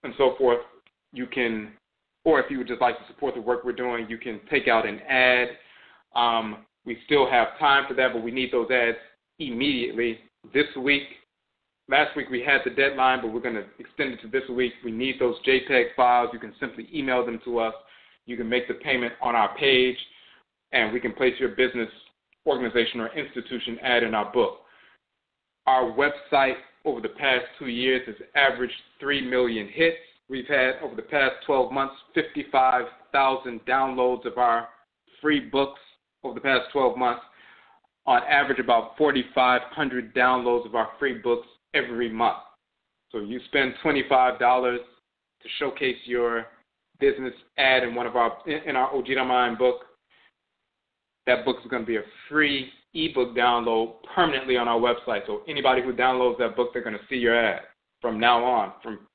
and so forth, you can, or if you would just like to support the work we're doing, you can take out an ad. We still have time for that, but we need those ads immediately. This week, last week we had the deadline, but we're going to extend it to this week. We need those JPEG files. You can simply email them to us. You can make the payment on our page, and we can place your business, organization, or institution ad in our book. Our website over the past 2 years has averaged 3 million hits. We've had, over the past 12 months, 55,000 downloads of our free books over the past 12 months. On average, about 4,500 downloads of our free books every month. So you spend $25 to showcase your business ad in our ODWIRAMAN book. That book is going to be a free ebook download permanently on our website. So anybody who downloads that book, they're going to see your ad from now on, from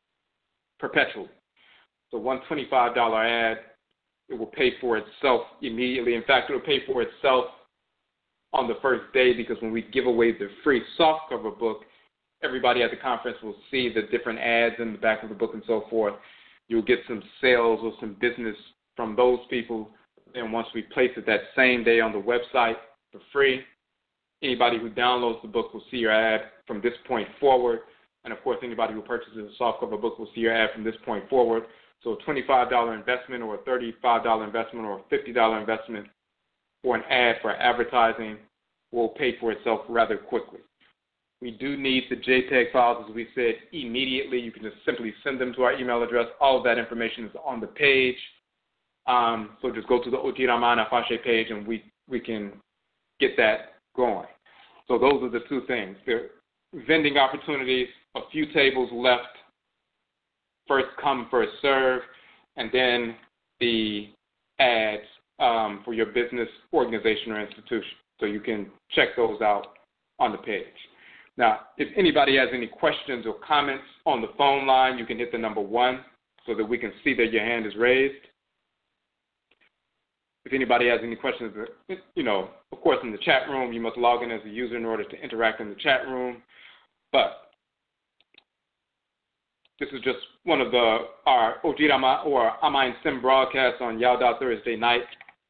perpetually. So one $25 ad, it will pay for itself immediately. In fact, it will pay for itself on the first day, because when we give away the free softcover book, everybody at the conference will see the different ads in the back of the book and so forth. You'll get some sales or some business from those people. And once we place it that same day on the website for free, anybody who downloads the book will see your ad from this point forward. And, of course, anybody who purchases a softcover book will see your ad from this point forward. So a $25 investment or a $35 investment or a $50 investment for an ad for advertising will pay for itself rather quickly. We do need the JPEG files, as we said, immediately. You can just simply send them to our email address. All of that information is on the page. So just go to the ODWIRAMAN AFAHYE page, and we can get that going. So those are the two things. There are vending opportunities, a few tables left, first come, first serve, and then the ads for your business, organization, or institution. So you can check those out on the page. Now, if anybody has any questions or comments on the phone line, you can hit the number 1 so that we can see that your hand is raised. If anybody has any questions, of course, in the chat room, you must log in as a user in order to interact in the chat room. But this is just one of our ODWIRAMAN or AMANSEM broadcasts on Yauda Thursday night.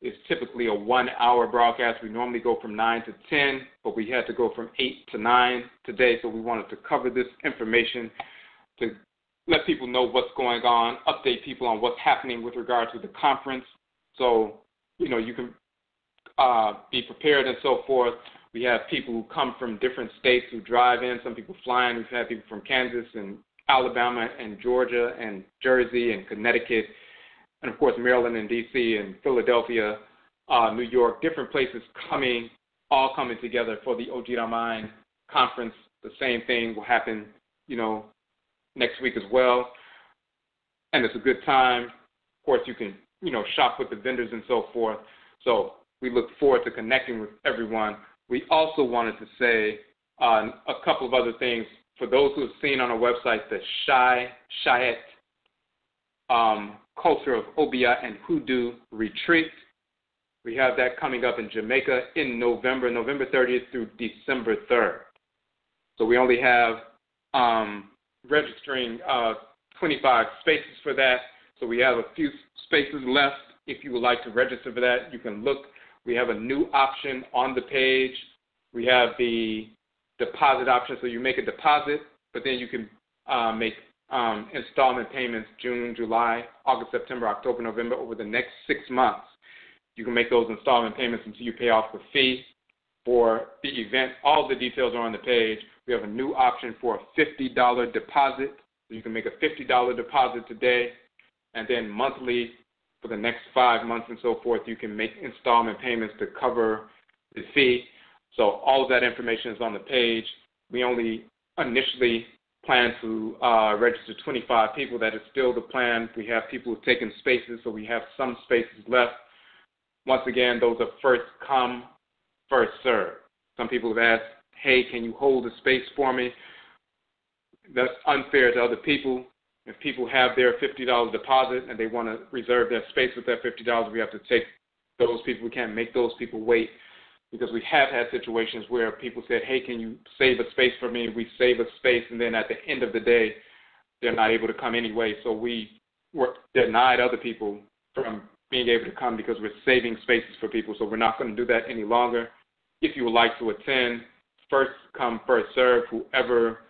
It's typically a 1-hour broadcast. We normally go from 9 to 10, but we had to go from 8 to 9 today, so we wanted to cover this information to let people know what's going on, update people on what's happening with regard to the conference. So, you can be prepared and so forth. We have people who come from different states who drive in, some people flying. We've had people from Kansas and Alabama and Georgia and Jersey and Connecticut, and, of course, Maryland and D.C. and Philadelphia, New York, different places all coming together for the ODWIRAMAN conference. The same thing will happen next week as well. And it's a good time. Of course, you can, shop with the vendors and so forth. So we look forward to connecting with everyone. We also wanted to say a couple of other things. For those who have seen on our website, the Shayet Culture of Obia and Hoodoo Retreat. We have that coming up in Jamaica in November 30th through December 3rd. So we only have registering 25 spaces for that. So we have a few spaces left. If you would like to register for that, you can look. We have a new option on the page. We have the deposit option. So you make a deposit, but then you can make installment payments June, July, August, September, October, November over the next 6 months. You can make those installment payments until you pay off the fee for the event. All the details are on the page. We have a new option for a $50 deposit. So you can make a $50 deposit today, and then monthly for the next 5 months and so forth, you can make installment payments to cover the fee. So all of that information is on the page. We only initially plan to register 25 people. That is still the plan. We have people who've taken spaces, so we have some spaces left. Once again, those are first come, first serve. Some people have asked, hey, can you hold a space for me? That's unfair to other people. If people have their $50 deposit and they want to reserve their space with that $50, we have to take those people. We can't make those people wait, because we have had situations where people said, hey, can you save a space for me? We save a space, and then at the end of the day, they're not able to come anyway. So we denied other people from being able to come because we're saving spaces for people. So we're not going to do that any longer. If you would like to attend, first come, first serve. Whoever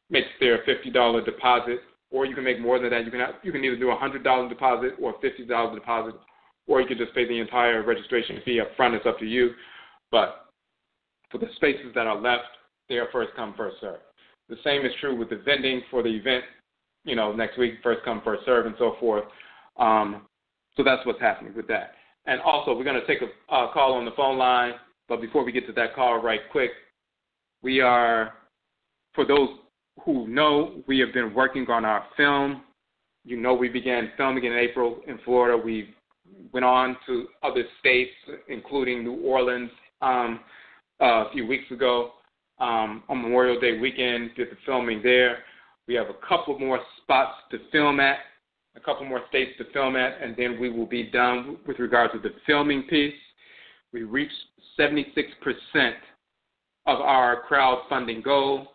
makes their $50 deposit, or you can make more than that. You can either do a $100 deposit or a $50 deposit, or you can just pay the entire registration fee up front. It's up to you. But for the spaces that are left, they are first come, first serve. The same is true with the vending for the event, next week, first come, first serve, and so forth. So that's what's happening with that. And also, we're going to take a call on the phone line. But before we get to that call right quick, we are, for those who know, we have been working on our film. We began filming in April in Florida. We went on to other states, including New Orleans a few weeks ago on Memorial Day weekend, did the filming there. We have a couple more spots to film at, a couple more states to film at, and then we will be done with regard to the filming piece. We reached 76% of our crowdfunding goal.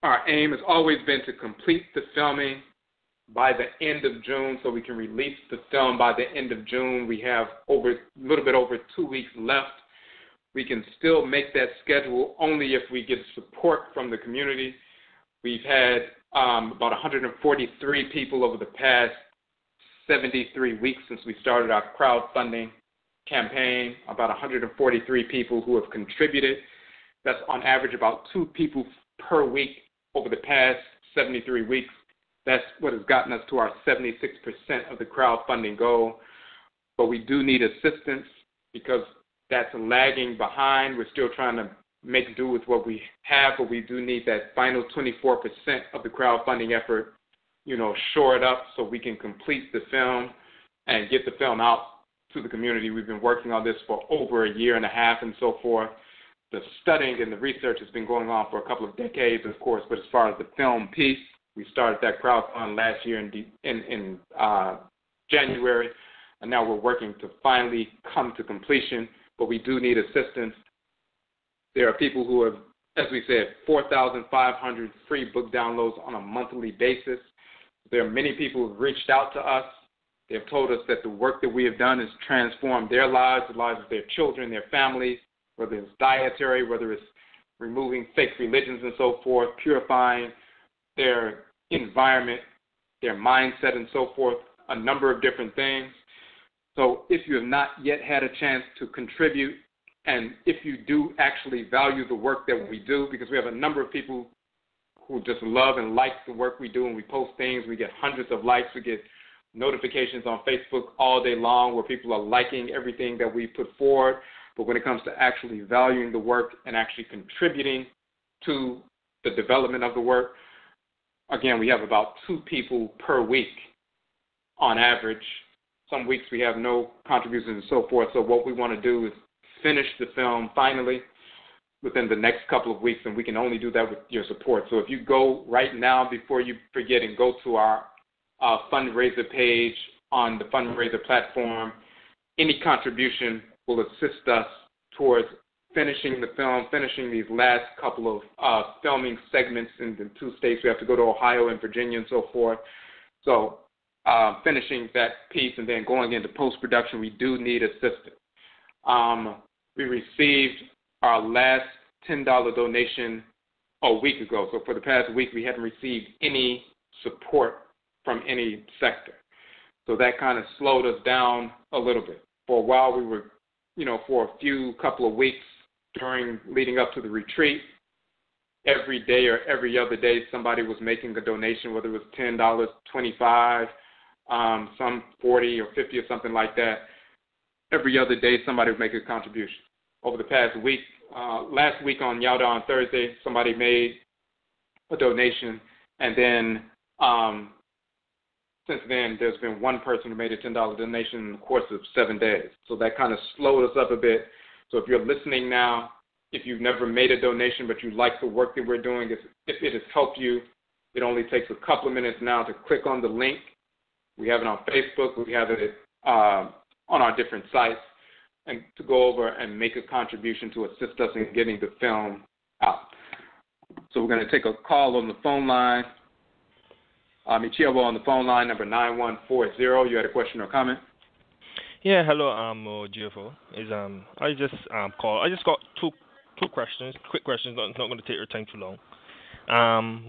Our aim has always been to complete the filming by the end of June so we can release the film by the end of June. We have a little bit over 2 weeks left. We can still make that schedule only if we get support from the community. We've had about 143 people over the past 73 weeks since we started our crowdfunding campaign, about 143 people who have contributed. That's on average about 2 people per week over the past 73 weeks. That's what has gotten us to our 76% of the crowdfunding goal. But we do need assistance because that's lagging behind. We're still trying to make do with what we have, but we do need that final 24% of the crowdfunding effort, shored up so we can complete the film and get the film out to the community. We've been working on this for over a year and a half and so forth. The studying and the research has been going on for a couple of decades, of course, but as far as the film piece, we started that crowdfund last year in January, and now we're working to finally come to completion, but we do need assistance. There are people who have, as we said, 4,500 free book downloads on a monthly basis. There are many people who have reached out to us. They have told us that the work that we have done has transformed their lives, the lives of their children, their families, whether it's dietary, whether it's removing fake religions and so forth, purifying their environment, their mindset and so forth, a number of different things. So if you have not yet had a chance to contribute, and if you do actually value the work that we do, because we have a number of people who just love and like the work we do, and we post things, we get hundreds of likes, we get notifications on Facebook all day long where people are liking everything that we put forward. But when it comes to actually valuing the work and actually contributing to the development of the work. Again, we have about 2 people per week on average. Some weeks we have no contributions and so forth. So what we want to do is finish the film finally within the next couple of weeks, and we can only do that with your support. So if you go right now, before you forget, and go to our fundraiser page on the fundraiser platform, any contribution will assist us towards finishing the film, finishing these last couple of filming segments in the 2 states. We have to go to Ohio and Virginia and so forth. So finishing that piece and then going into post-production, we do need assistance. We received our last $10 donation a week ago. So for the past week, we hadn't received any support from any sector. So that kind of slowed us down a little bit. For a while, we were, for a couple of weeks leading up to the retreat, every day or every other day, somebody was making a donation, whether it was $10, $25, some 40 or 50 or something like that. Every other day, somebody would make a contribution. Over the past week, last week on Yauda on Thursday, somebody made a donation, and then since then, there's been one person who made a $10 donation in the course of 7 days. So that kind of slowed us up a bit. So if you're listening now, if you've never made a donation but you like the work that we're doing, if it has helped you, it only takes a couple of minutes now to click on the link. We have it on Facebook. We have it on our different sites, and to go over and make a contribution to assist us in getting the film out. So we're going to take a call on the phone line. Michievo on the phone line, number 9140. You had a question or comment? Yeah, hello, GFO. I just called. I just got two questions, quick questions. Not going to take your time too long.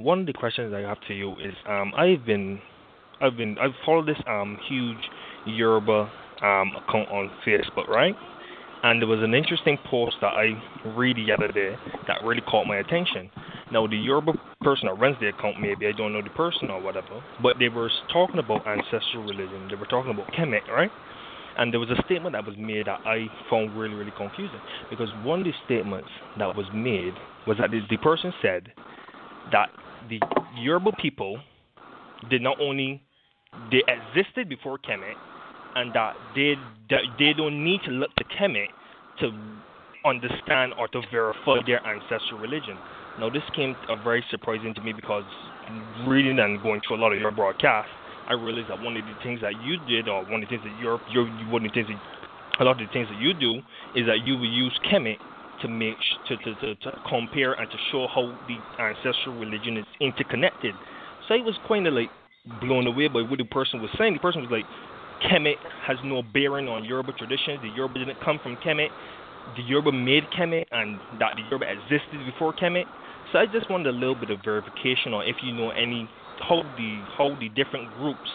One of the questions I have to you is I've followed this huge Yoruba account on Facebook, right? And there was an interesting post that I read the other day that really caught my attention. Now, the Yoruba person that runs the account, maybe I don't know the person or whatever, but they were talking about ancestral religion. They were talking about Kemet, right? And there was a statement that was made that I found really, really confusing, because one of the statements that was made was that the person said that the Yoruba people did not only, they existed before Kemet, and that they don't need to look to Kemet to understand or to verify their ancestral religion. Now, this came very surprising to me, because reading and going through a lot of your broadcasts, I realized that one of the things that you did, or one of the things that a lot of the things that you do, is that you will use Kemet to compare and to show how the ancestral religion is interconnected. So I was kind of like blown away by what the person was saying. The person was like, Kemet has no bearing on Yoruba traditions. The Yoruba didn't come from Kemet. The Yoruba made Kemet, and that the Yoruba existed before Kemet. So I just wanted a little bit of verification, or if you know how the different groups,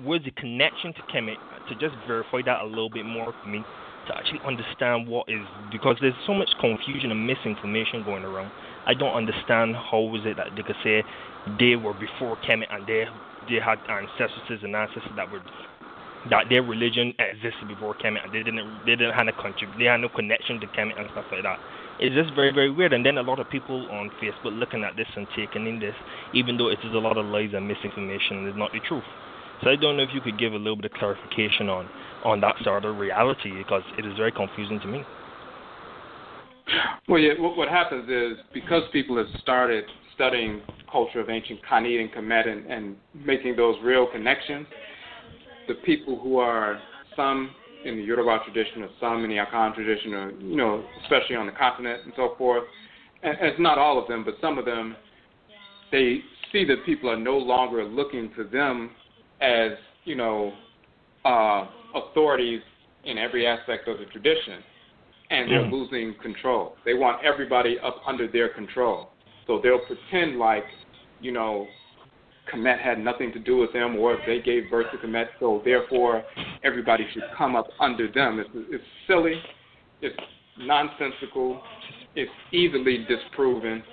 where's the connection to Kemet, to just verify that a little bit more for me, to actually understand what is, because there's so much confusion and misinformation going around. I don't understand how is it that they could say they were before Kemet and they had ancestors and ancestors that their religion existed before Kemet, and they didn't have they had no connection to Kemet and stuff like that. It's just very, very weird. And then a lot of people on Facebook looking at this and taking in this, even though it is a lot of lies and misinformation and it's not the truth. So I don't know if you could give a little bit of clarification on that sort of reality, because it is very confusing to me. Well, yeah, what happens is, because people have started studying culture of ancient Kanit and Kemet and making those real connections, the people who are some in the Yoruba tradition or some in the Akan tradition, or, especially on the continent and so forth, and it's not all of them, but some of them, they see that people are no longer looking to them as, authorities in every aspect of the tradition, and they're losing control. They want everybody up under their control. So they'll pretend like, Kemet had nothing to do with them, or if they gave birth to Kemet, so therefore everybody should come up under them. It's silly. It's nonsensical. It's easily disproven.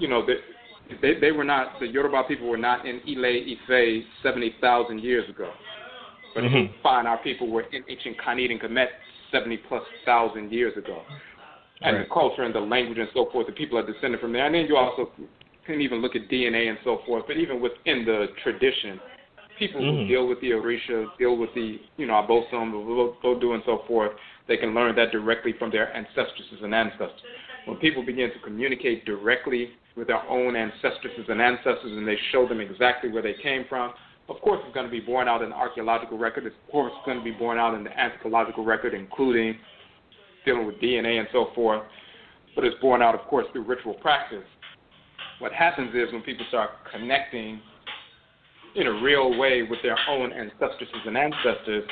They were not, the Yoruba people were not in Ile-Ife 70,000 years ago. But if you find our people were in ancient Kanit and Kemet 70,000+ years ago. and the culture and the language and so forth. The people are descended from there. And then you also can even look at DNA and so forth. But even within the tradition, people who deal with the Orisha, deal with the, Abosom, Voodoo and so forth, they can learn that directly from their ancestresses and ancestors. When people begin to communicate directly with their own ancestresses and ancestors and they show them exactly where they came from, of course it's going to be borne out in the archaeological record. Of course it's going to be borne out in the anthropological record, including dealing with DNA and so forth. But it's borne out, of course, through ritual practice. What happens is when people start connecting in a real way with their own ancestresses and ancestors,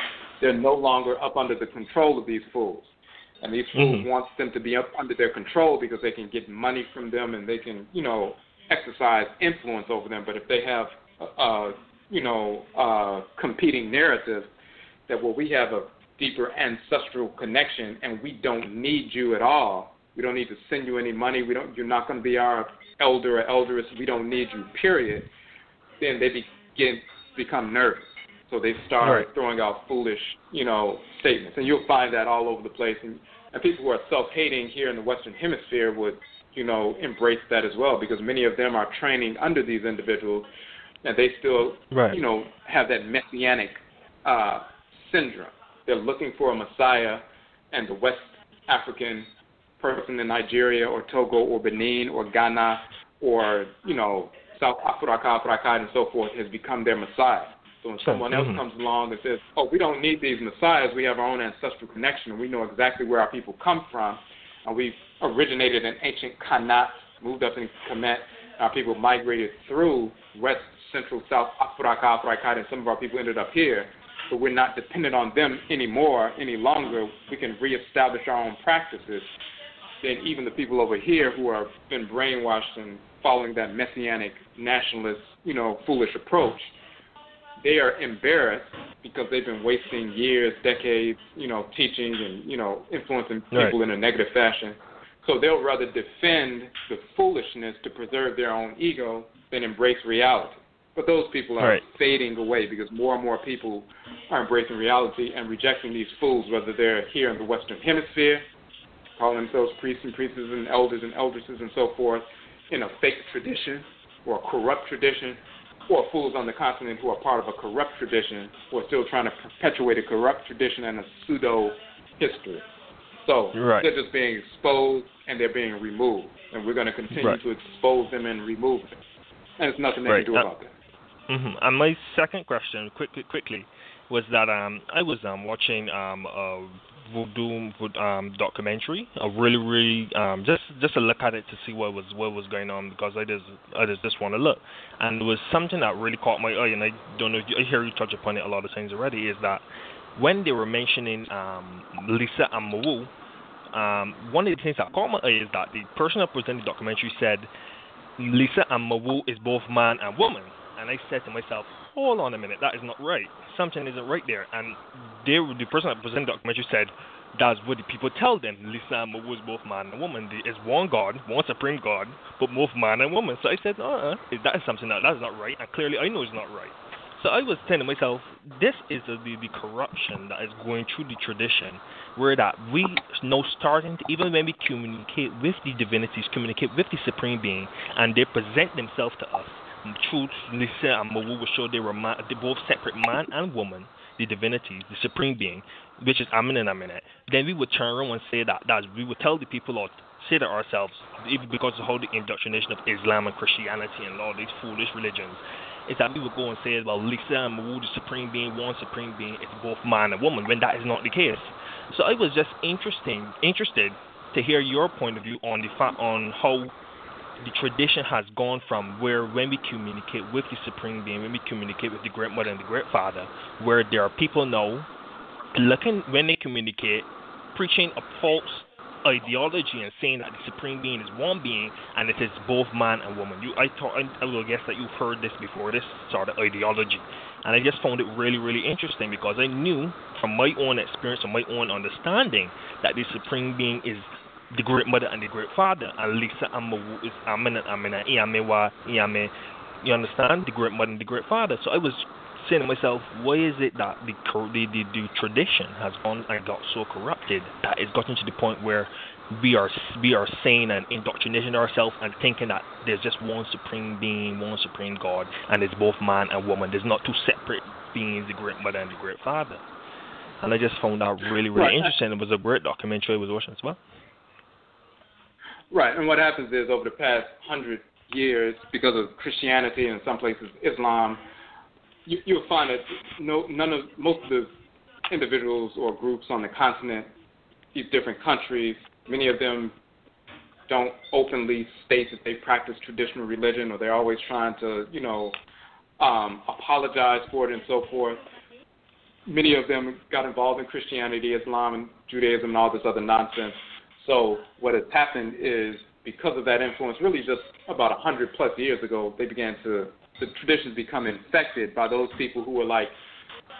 they're no longer up under the control of these fools. And these fools want them to be up under their control because they can get money from them and they can, exercise influence over them. But if they have, competing narratives that, well, we have a deeper ancestral connection and we don't need you at all. We don't need to send you any money. You're not going to be our elder or elderess. We don't need you, period. Then they become nervous. So they start throwing out foolish, statements. And you'll find that all over the place. And people who are self-hating here in the Western Hemisphere would, embrace that as well, because many of them are training under these individuals and they still, have that messianic syndrome. They're looking for a Messiah, and the West African person in Nigeria or Togo or Benin or Ghana or, South Afuraitkaitnut and so forth has become their Messiah. So when someone else comes along and says, oh, we don't need these messiahs, we have our own ancestral connection, and we know exactly where our people come from, and we've originated in ancient Kanat, moved up in Kemet, our people migrated through West, Central, South Afuraitkaitnut, and some of our people ended up here, but we're not dependent on them any longer. We can reestablish our own practices. Then even the people over here who have been brainwashed and following that messianic, nationalist, foolish approach, they are embarrassed because they've been wasting years, decades, teaching and, influencing people in a negative fashion. So they'll rather defend the foolishness to preserve their own ego than embrace reality. But those people are fading away because more and more people are embracing reality and rejecting these fools, whether they're here in the Western Hemisphere, calling themselves priests and priestesses and elders and eldresses and so forth, in a fake tradition or a corrupt tradition, or fools on the continent who are part of a corrupt tradition who are still trying to perpetuate a corrupt tradition and a pseudo-history. So they're just being exposed and they're being removed. And we're going to continue to expose them and remove them. And there's nothing they can do about that. And my second question, quickly, was that I was watching a voodoo documentary. I really just to look at it to see what was going on, because I just want to look. And it was something that really caught my eye, and I don't know if I hear you touch upon it a lot of times already, is that when they were mentioning Lisa and Mawu, one of the things that caught my eye is that the person that presented the documentary said Lisa and Mawu is both man and woman. And I said to myself, hold on a minute, that is not right. Something isn't right there. And the person that presented the documentary said, that's what the people tell them. Lisa and Mawu is both man and woman. There is one God, one supreme God, but both man and woman. So I said, that is something that's not right. And clearly I know it's not right. So I was telling myself, this is the corruption that is going through the tradition, where that we now starting to, even when we communicate with the divinities, communicate with the Supreme Being, and they present themselves to us, truth, Lisa and Mawu will show they're both separate man and woman, the divinities, the Supreme Being, which is Amen and Amenet. Then we would turn around and say that we would tell the people, or say to ourselves, even because of how the indoctrination of Islam and Christianity and all these foolish religions, is that we would go and say, well, Lisa and Mawu, the Supreme Being, one Supreme Being, it's both man and woman, when that is not the case. So I was just interested to hear your point of view on on how the tradition has gone from where, when we communicate with the Supreme Being, when we communicate with the Great Mother and the Great Father, where there are people now looking, when they communicate, preaching a false ideology and saying that the Supreme Being is one being and it is both man and woman. I will guess that you've heard this before, this sort of ideology. And I just found it really, really interesting, because I knew from my own experience and my own understanding that the Supreme Being is the Great Mother and the Great Father, and Lisa and Mawu is Amen and Amenet, Iame, you understand? The Great Mother and the Great Father. So I was saying to myself, why is it that the tradition has gone and got so corrupted that it's gotten to the point where we are saying and indoctrinating ourselves and thinking that there's just one supreme being, one supreme God, and it's both man and woman. There's not two separate beings, the Great Mother and the Great Father. And I just found that really, really interesting. It was a great documentary I was watching as well. Right, and what happens is over the past 100 years, because of Christianity and in some places Islam, you'll find that most of the individuals or groups on the continent, these different countries, many of them don't openly state that they practice traditional religion, or they're always trying to, apologize for it and so forth. Many of them got involved in Christianity, Islam, and Judaism and all this other nonsense. So what has happened is, because of that influence, really just about 100+ years ago, the traditions become infected by those people who are like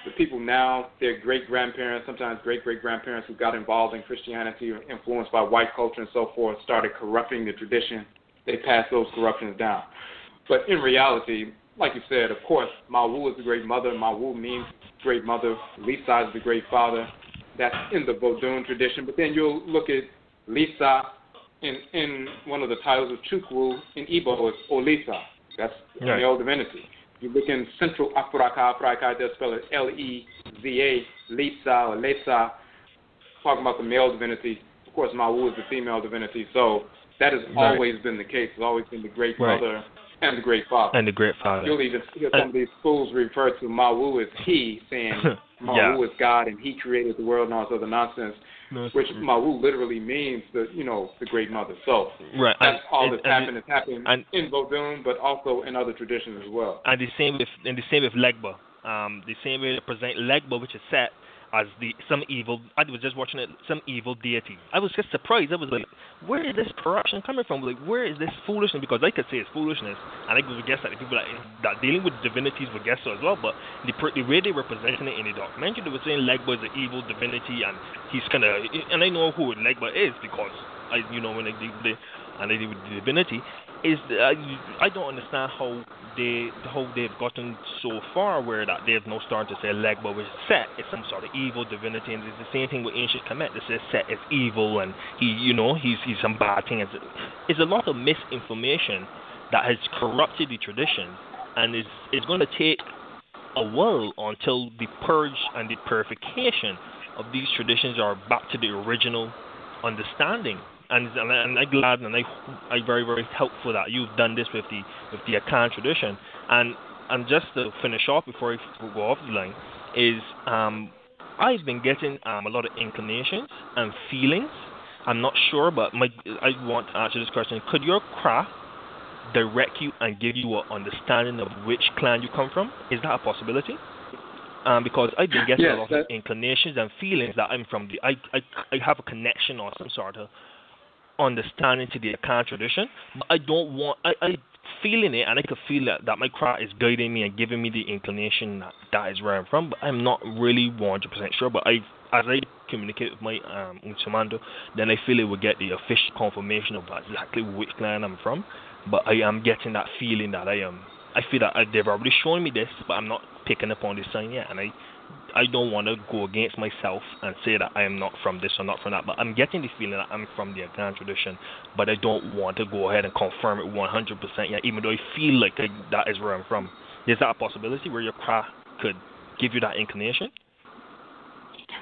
the people now, their great-grandparents, sometimes great-great-grandparents who got involved in Christianity or influenced by white culture and so forth, started corrupting the tradition. They passed those corruptions down. But in reality, like you said, of course, Mawu is the great mother. Mawu means great mother. Lisa is the great father. That's in the Vodun tradition. But then you'll look at Lisa in one of the titles of Chukwu in Igbo is Olisa. That's the male divinity. You look in Central Afuraitkaitnut, they'll spell it Leza, Lisa or Lesa, talking about the male divinity. Of course, Mawu is the female divinity. So that has always been the case. It's always been the great mother and the great father. And the great father. You'll even hear some of these schools refer to Mawu as he, saying Mawu is God and he created the world and all this other nonsense, which Mawu literally means the great mother. So that's all that's happened. It's happened in Vodun, but also in other traditions as well. And the same with Legba. The same way they present Legba, which is set as some evil. I was just watching it, some evil deity. I was just surprised. I was like, where is this corruption coming from? Like, where is this foolishness? Because I could say it's foolishness, and I would guess that the people that dealing with divinities would guess so as well. But the way they were presenting it in the documentary, they were saying Legba is an evil divinity, and he's kind of, and I know who Legba is because when they deal with the divinity, is I don't understand how they've gotten so far where that they've now started to say Legba, which Set is some sort of evil divinity, and it's the same thing with ancient Kemet. They say Set is evil and he's some bad thing. It's a lot of misinformation that has corrupted the tradition, and it's going to take a while until the purge and the purification of these traditions are back to the original understanding. And I'm glad and I'm very, very helpful that you've done this with the Akan tradition. And just to finish off before I go off the line, is I've been getting a lot of inclinations and feelings. I'm not sure, but I want to answer this question. Could your craft direct you and give you an understanding of which clan you come from? Is that a possibility? Because I've been getting a lot of inclinations and feelings that I'm from I have a connection or some sort of understanding to the Akan tradition, but I don't want. I feeling it, and I can feel that my craft is guiding me and giving me the inclination that is where I'm from. But I'm not really 100% sure. But as I communicate with my Unsamando, then I feel it will get the official confirmation of exactly which clan I'm from. But I am getting that feeling that I feel that they've already shown me this, but I'm not picking up on this sign yet, and I don't want to go against myself and say that I am not from this or not from that, but I'm getting the feeling that I'm from the Akan tradition, but I don't want to go ahead and confirm it 100% yet, even though I feel like that is where I'm from. Is that a possibility where your craft could give you that inclination?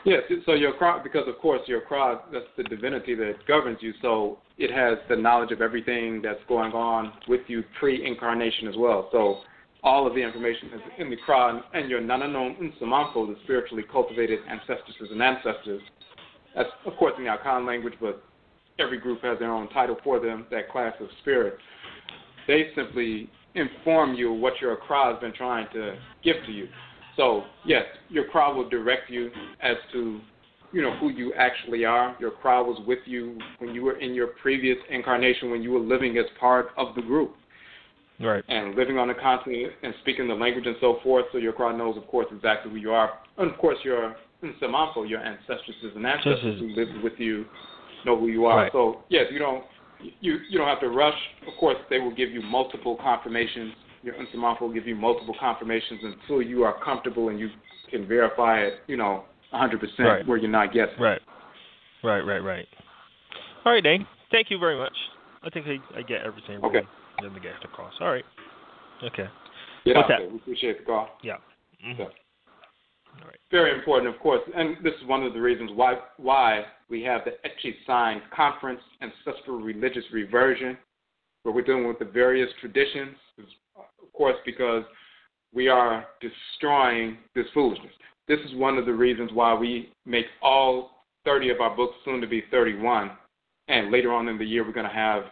Yes, so your craft, because of course your craft, that's the divinity that governs you, so it has the knowledge of everything that's going on with you pre-incarnation as well. So all of the information is in the Kra, and your Nananom Unsamanfo, the spiritually cultivated ancestresses and ancestors. That's, of course, in the Akan language, but every group has their own title for them, that class of spirit. They simply inform you what your Kra has been trying to give to you. So, yes, your Kra will direct you as to, who you actually are. Your Kra was with you when you were in your previous incarnation, when you were living as part of the group. Right. And living on the continent and speaking the language and so forth, so your crowd knows, of course, exactly who you are. And, of course, your Nsamanfo, your ancestresses and ancestors who lived with you, know who you are. Right. So, yes, you don't have to rush. Of course, they will give you multiple confirmations. Your Nsamanfo will give you multiple confirmations until you are comfortable and you can verify it, 100% where you're not guessing. Right. All right, Dane. Thank you very much. I think I get everything Okay. really to get across. All right. Okay. Get What's out that? there. We appreciate the call. Yeah. Mm-hmm. So, all right. very important, of course, and this is one of the reasons why we have the Etchi Sign Conference, Ancestral Religious Reversion, where we're dealing with the various traditions, of course, because we are destroying this foolishness. This is one of the reasons why we make all 30 of our books, soon to be 31, and later on in the year we're going to have,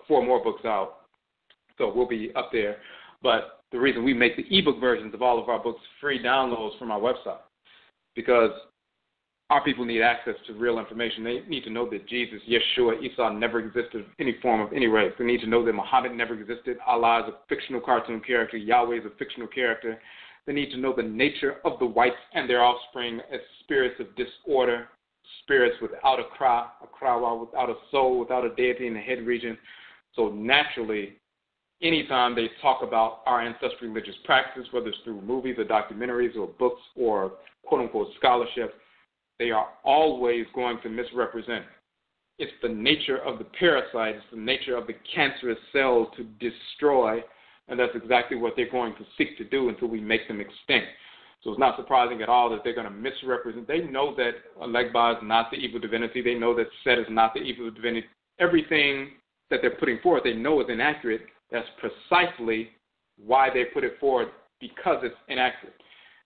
4 more books out. So we'll be up there. But the reason we make the ebook versions of all of our books free downloads from our website, because our people need access to real information. They need to know that Jesus, Yeshua, Esau never existed in any form of any race. They need to know that Muhammad never existed. Allah is a fictional cartoon character. Yahweh is a fictional character. They need to know the nature of the whites and their offspring as spirits of disorder, spirits without a kra, without a soul, without a deity in the head region. So naturally, anytime they talk about our ancestral religious practices, whether it's through movies or documentaries or books or quote-unquote scholarship, they are always going to misrepresent. It's the nature of the parasite, it's the nature of the cancerous cells to destroy, and that's exactly what they're going to seek to do until we make them extinct. So it's not surprising at all that they're going to misrepresent. They know that Legba is not the evil divinity. They know that Set is not the evil divinity. Everything that they're putting forth, they know is inaccurate. That's precisely why they put it forward, because it's inaccurate.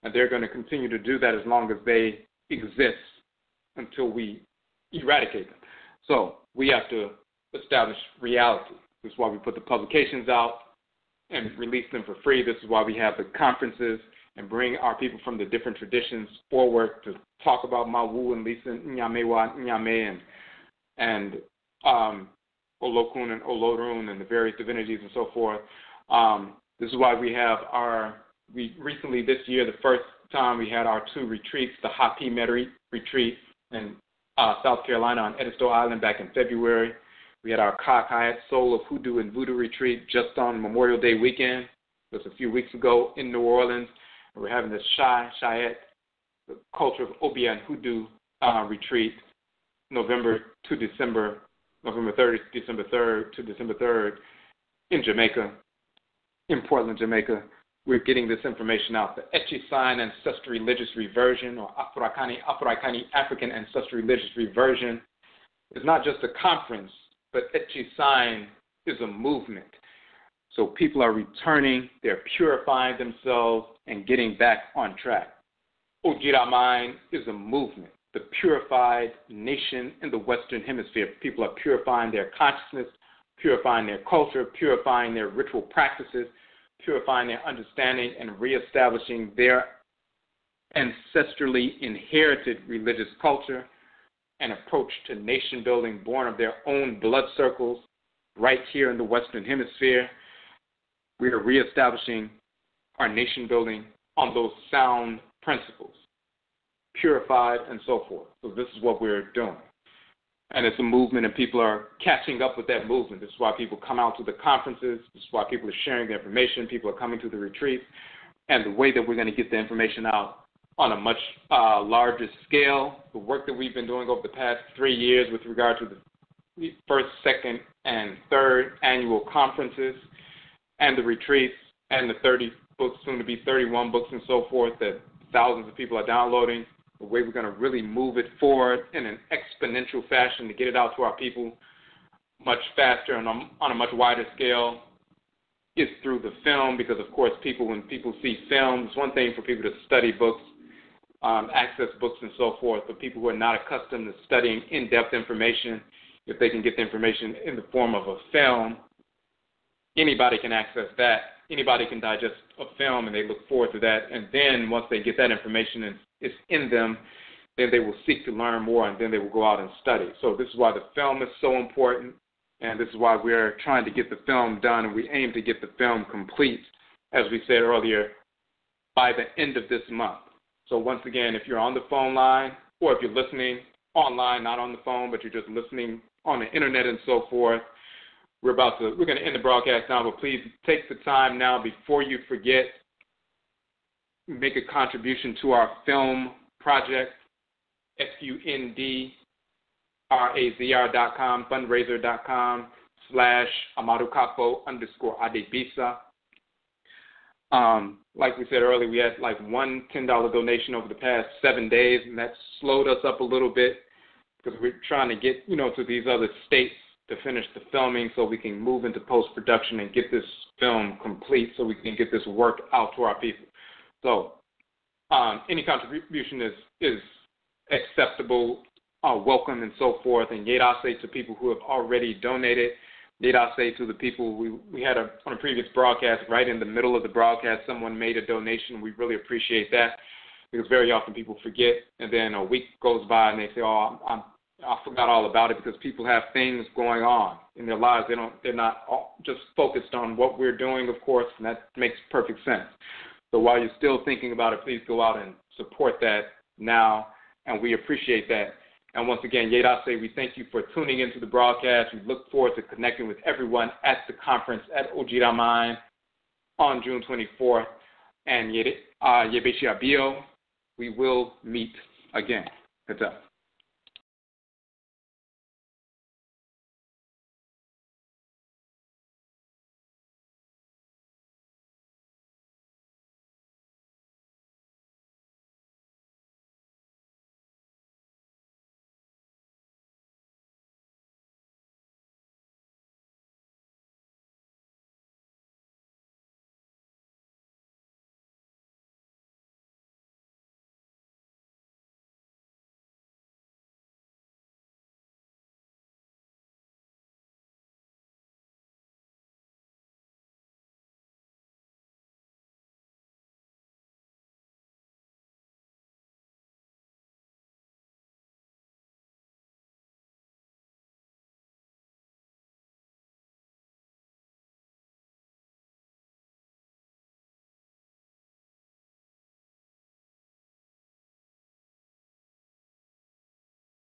And they're going to continue to do that as long as they exist until we eradicate them. So we have to establish reality. This is why we put the publications out and release them for free. This is why we have the conferences and bring our people from the different traditions forward to talk about Mawu and Lisa and Nyamewa and Nyame and Olokun and Olorun and the various divinities and so forth. This is why we recently this year, the first time we had our 2 retreats, the Hapi Meri retreat in South Carolina on Edisto Island back in February. We had our Kakayat Soul of Hoodoo and Voodoo retreat just on Memorial Day weekend. It was a few weeks ago in New Orleans. And we're having this Shayet, the culture of Obia and Hoodoo retreat, November 3rd, December 3rd to December 3rd in Jamaica, in Portland, Jamaica. We're getting this information out. The Etchi Sign Ancestral Religious Reversion, or Afuraitkaitnut, African Ancestral Religious Reversion, is not just a conference, but Etchi Sign is a movement. So people are returning, they're purifying themselves, and getting back on track. ODWIRAMAN is a movement. The Purified Nation in the Western Hemisphere. People are purifying their consciousness, purifying their culture, purifying their ritual practices, purifying their understanding, and reestablishing their ancestrally inherited religious culture and approach to nation building born of their own blood circles right here in the Western Hemisphere. We are reestablishing our nation building on those sound principles, purified and so forth. So this is what we're doing. And it's a movement, and people are catching up with that movement. This is why people come out to the conferences. This is why people are sharing the information. People are coming to the retreats. And the way that we're going to get the information out on a much larger scale, the work that we've been doing over the past 3 years with regard to the first, second, and third annual conferences and the retreats and the 30 books, soon to be 31 books and so forth that thousands of people are downloading, the way we're going to really move it forward in an exponential fashion to get it out to our people much faster and on a much wider scale is through the film, because, of course, when people see film, it's one thing for people to study books, access books and so forth, but people who are not accustomed to studying in-depth information, if they can get the information in the form of a film, anybody can access that. Anybody can digest a film, and they look forward to that. And then once they get that information and it's in them, then they will seek to learn more, and then they will go out and study. So this is why the film is so important, and this is why we're trying to get the film done, and we aim to get the film complete, as we said earlier, by the end of this month. So once again, if you're on the phone line, or if you're listening online, not on the phone, but you're just listening on the internet and so forth, we're going to end the broadcast now, but please take the time now before you forget. Make a contribution to our film project, FUND razr.com, fundraiser.com/AMARUKAFO_ADEBISA. Like we said earlier, we had like one $10 donation over the past 7 days, and that slowed us up a little bit because we're trying to get, to these other states to finish the filming so we can move into post-production and get this film complete so we can get this work out to our people. So any contribution is acceptable, welcome, and so forth. And Yedase to people who have already donated. Yedase to the people we had on a previous broadcast, right in the middle of the broadcast, someone made a donation. We really appreciate that because very often people forget, and then a week goes by and they say, "Oh, I forgot all about it," because people have things going on in their lives. They're not just focused on what we're doing, of course, and that makes perfect sense. So while you're still thinking about it, please go out and support that now, and we appreciate that. And once again, Yedase, we thank you for tuning into the broadcast. We look forward to connecting with everyone at the conference at ODWIRAMAN on June 24th. And Yebeshiabio, we will meet again. Good job.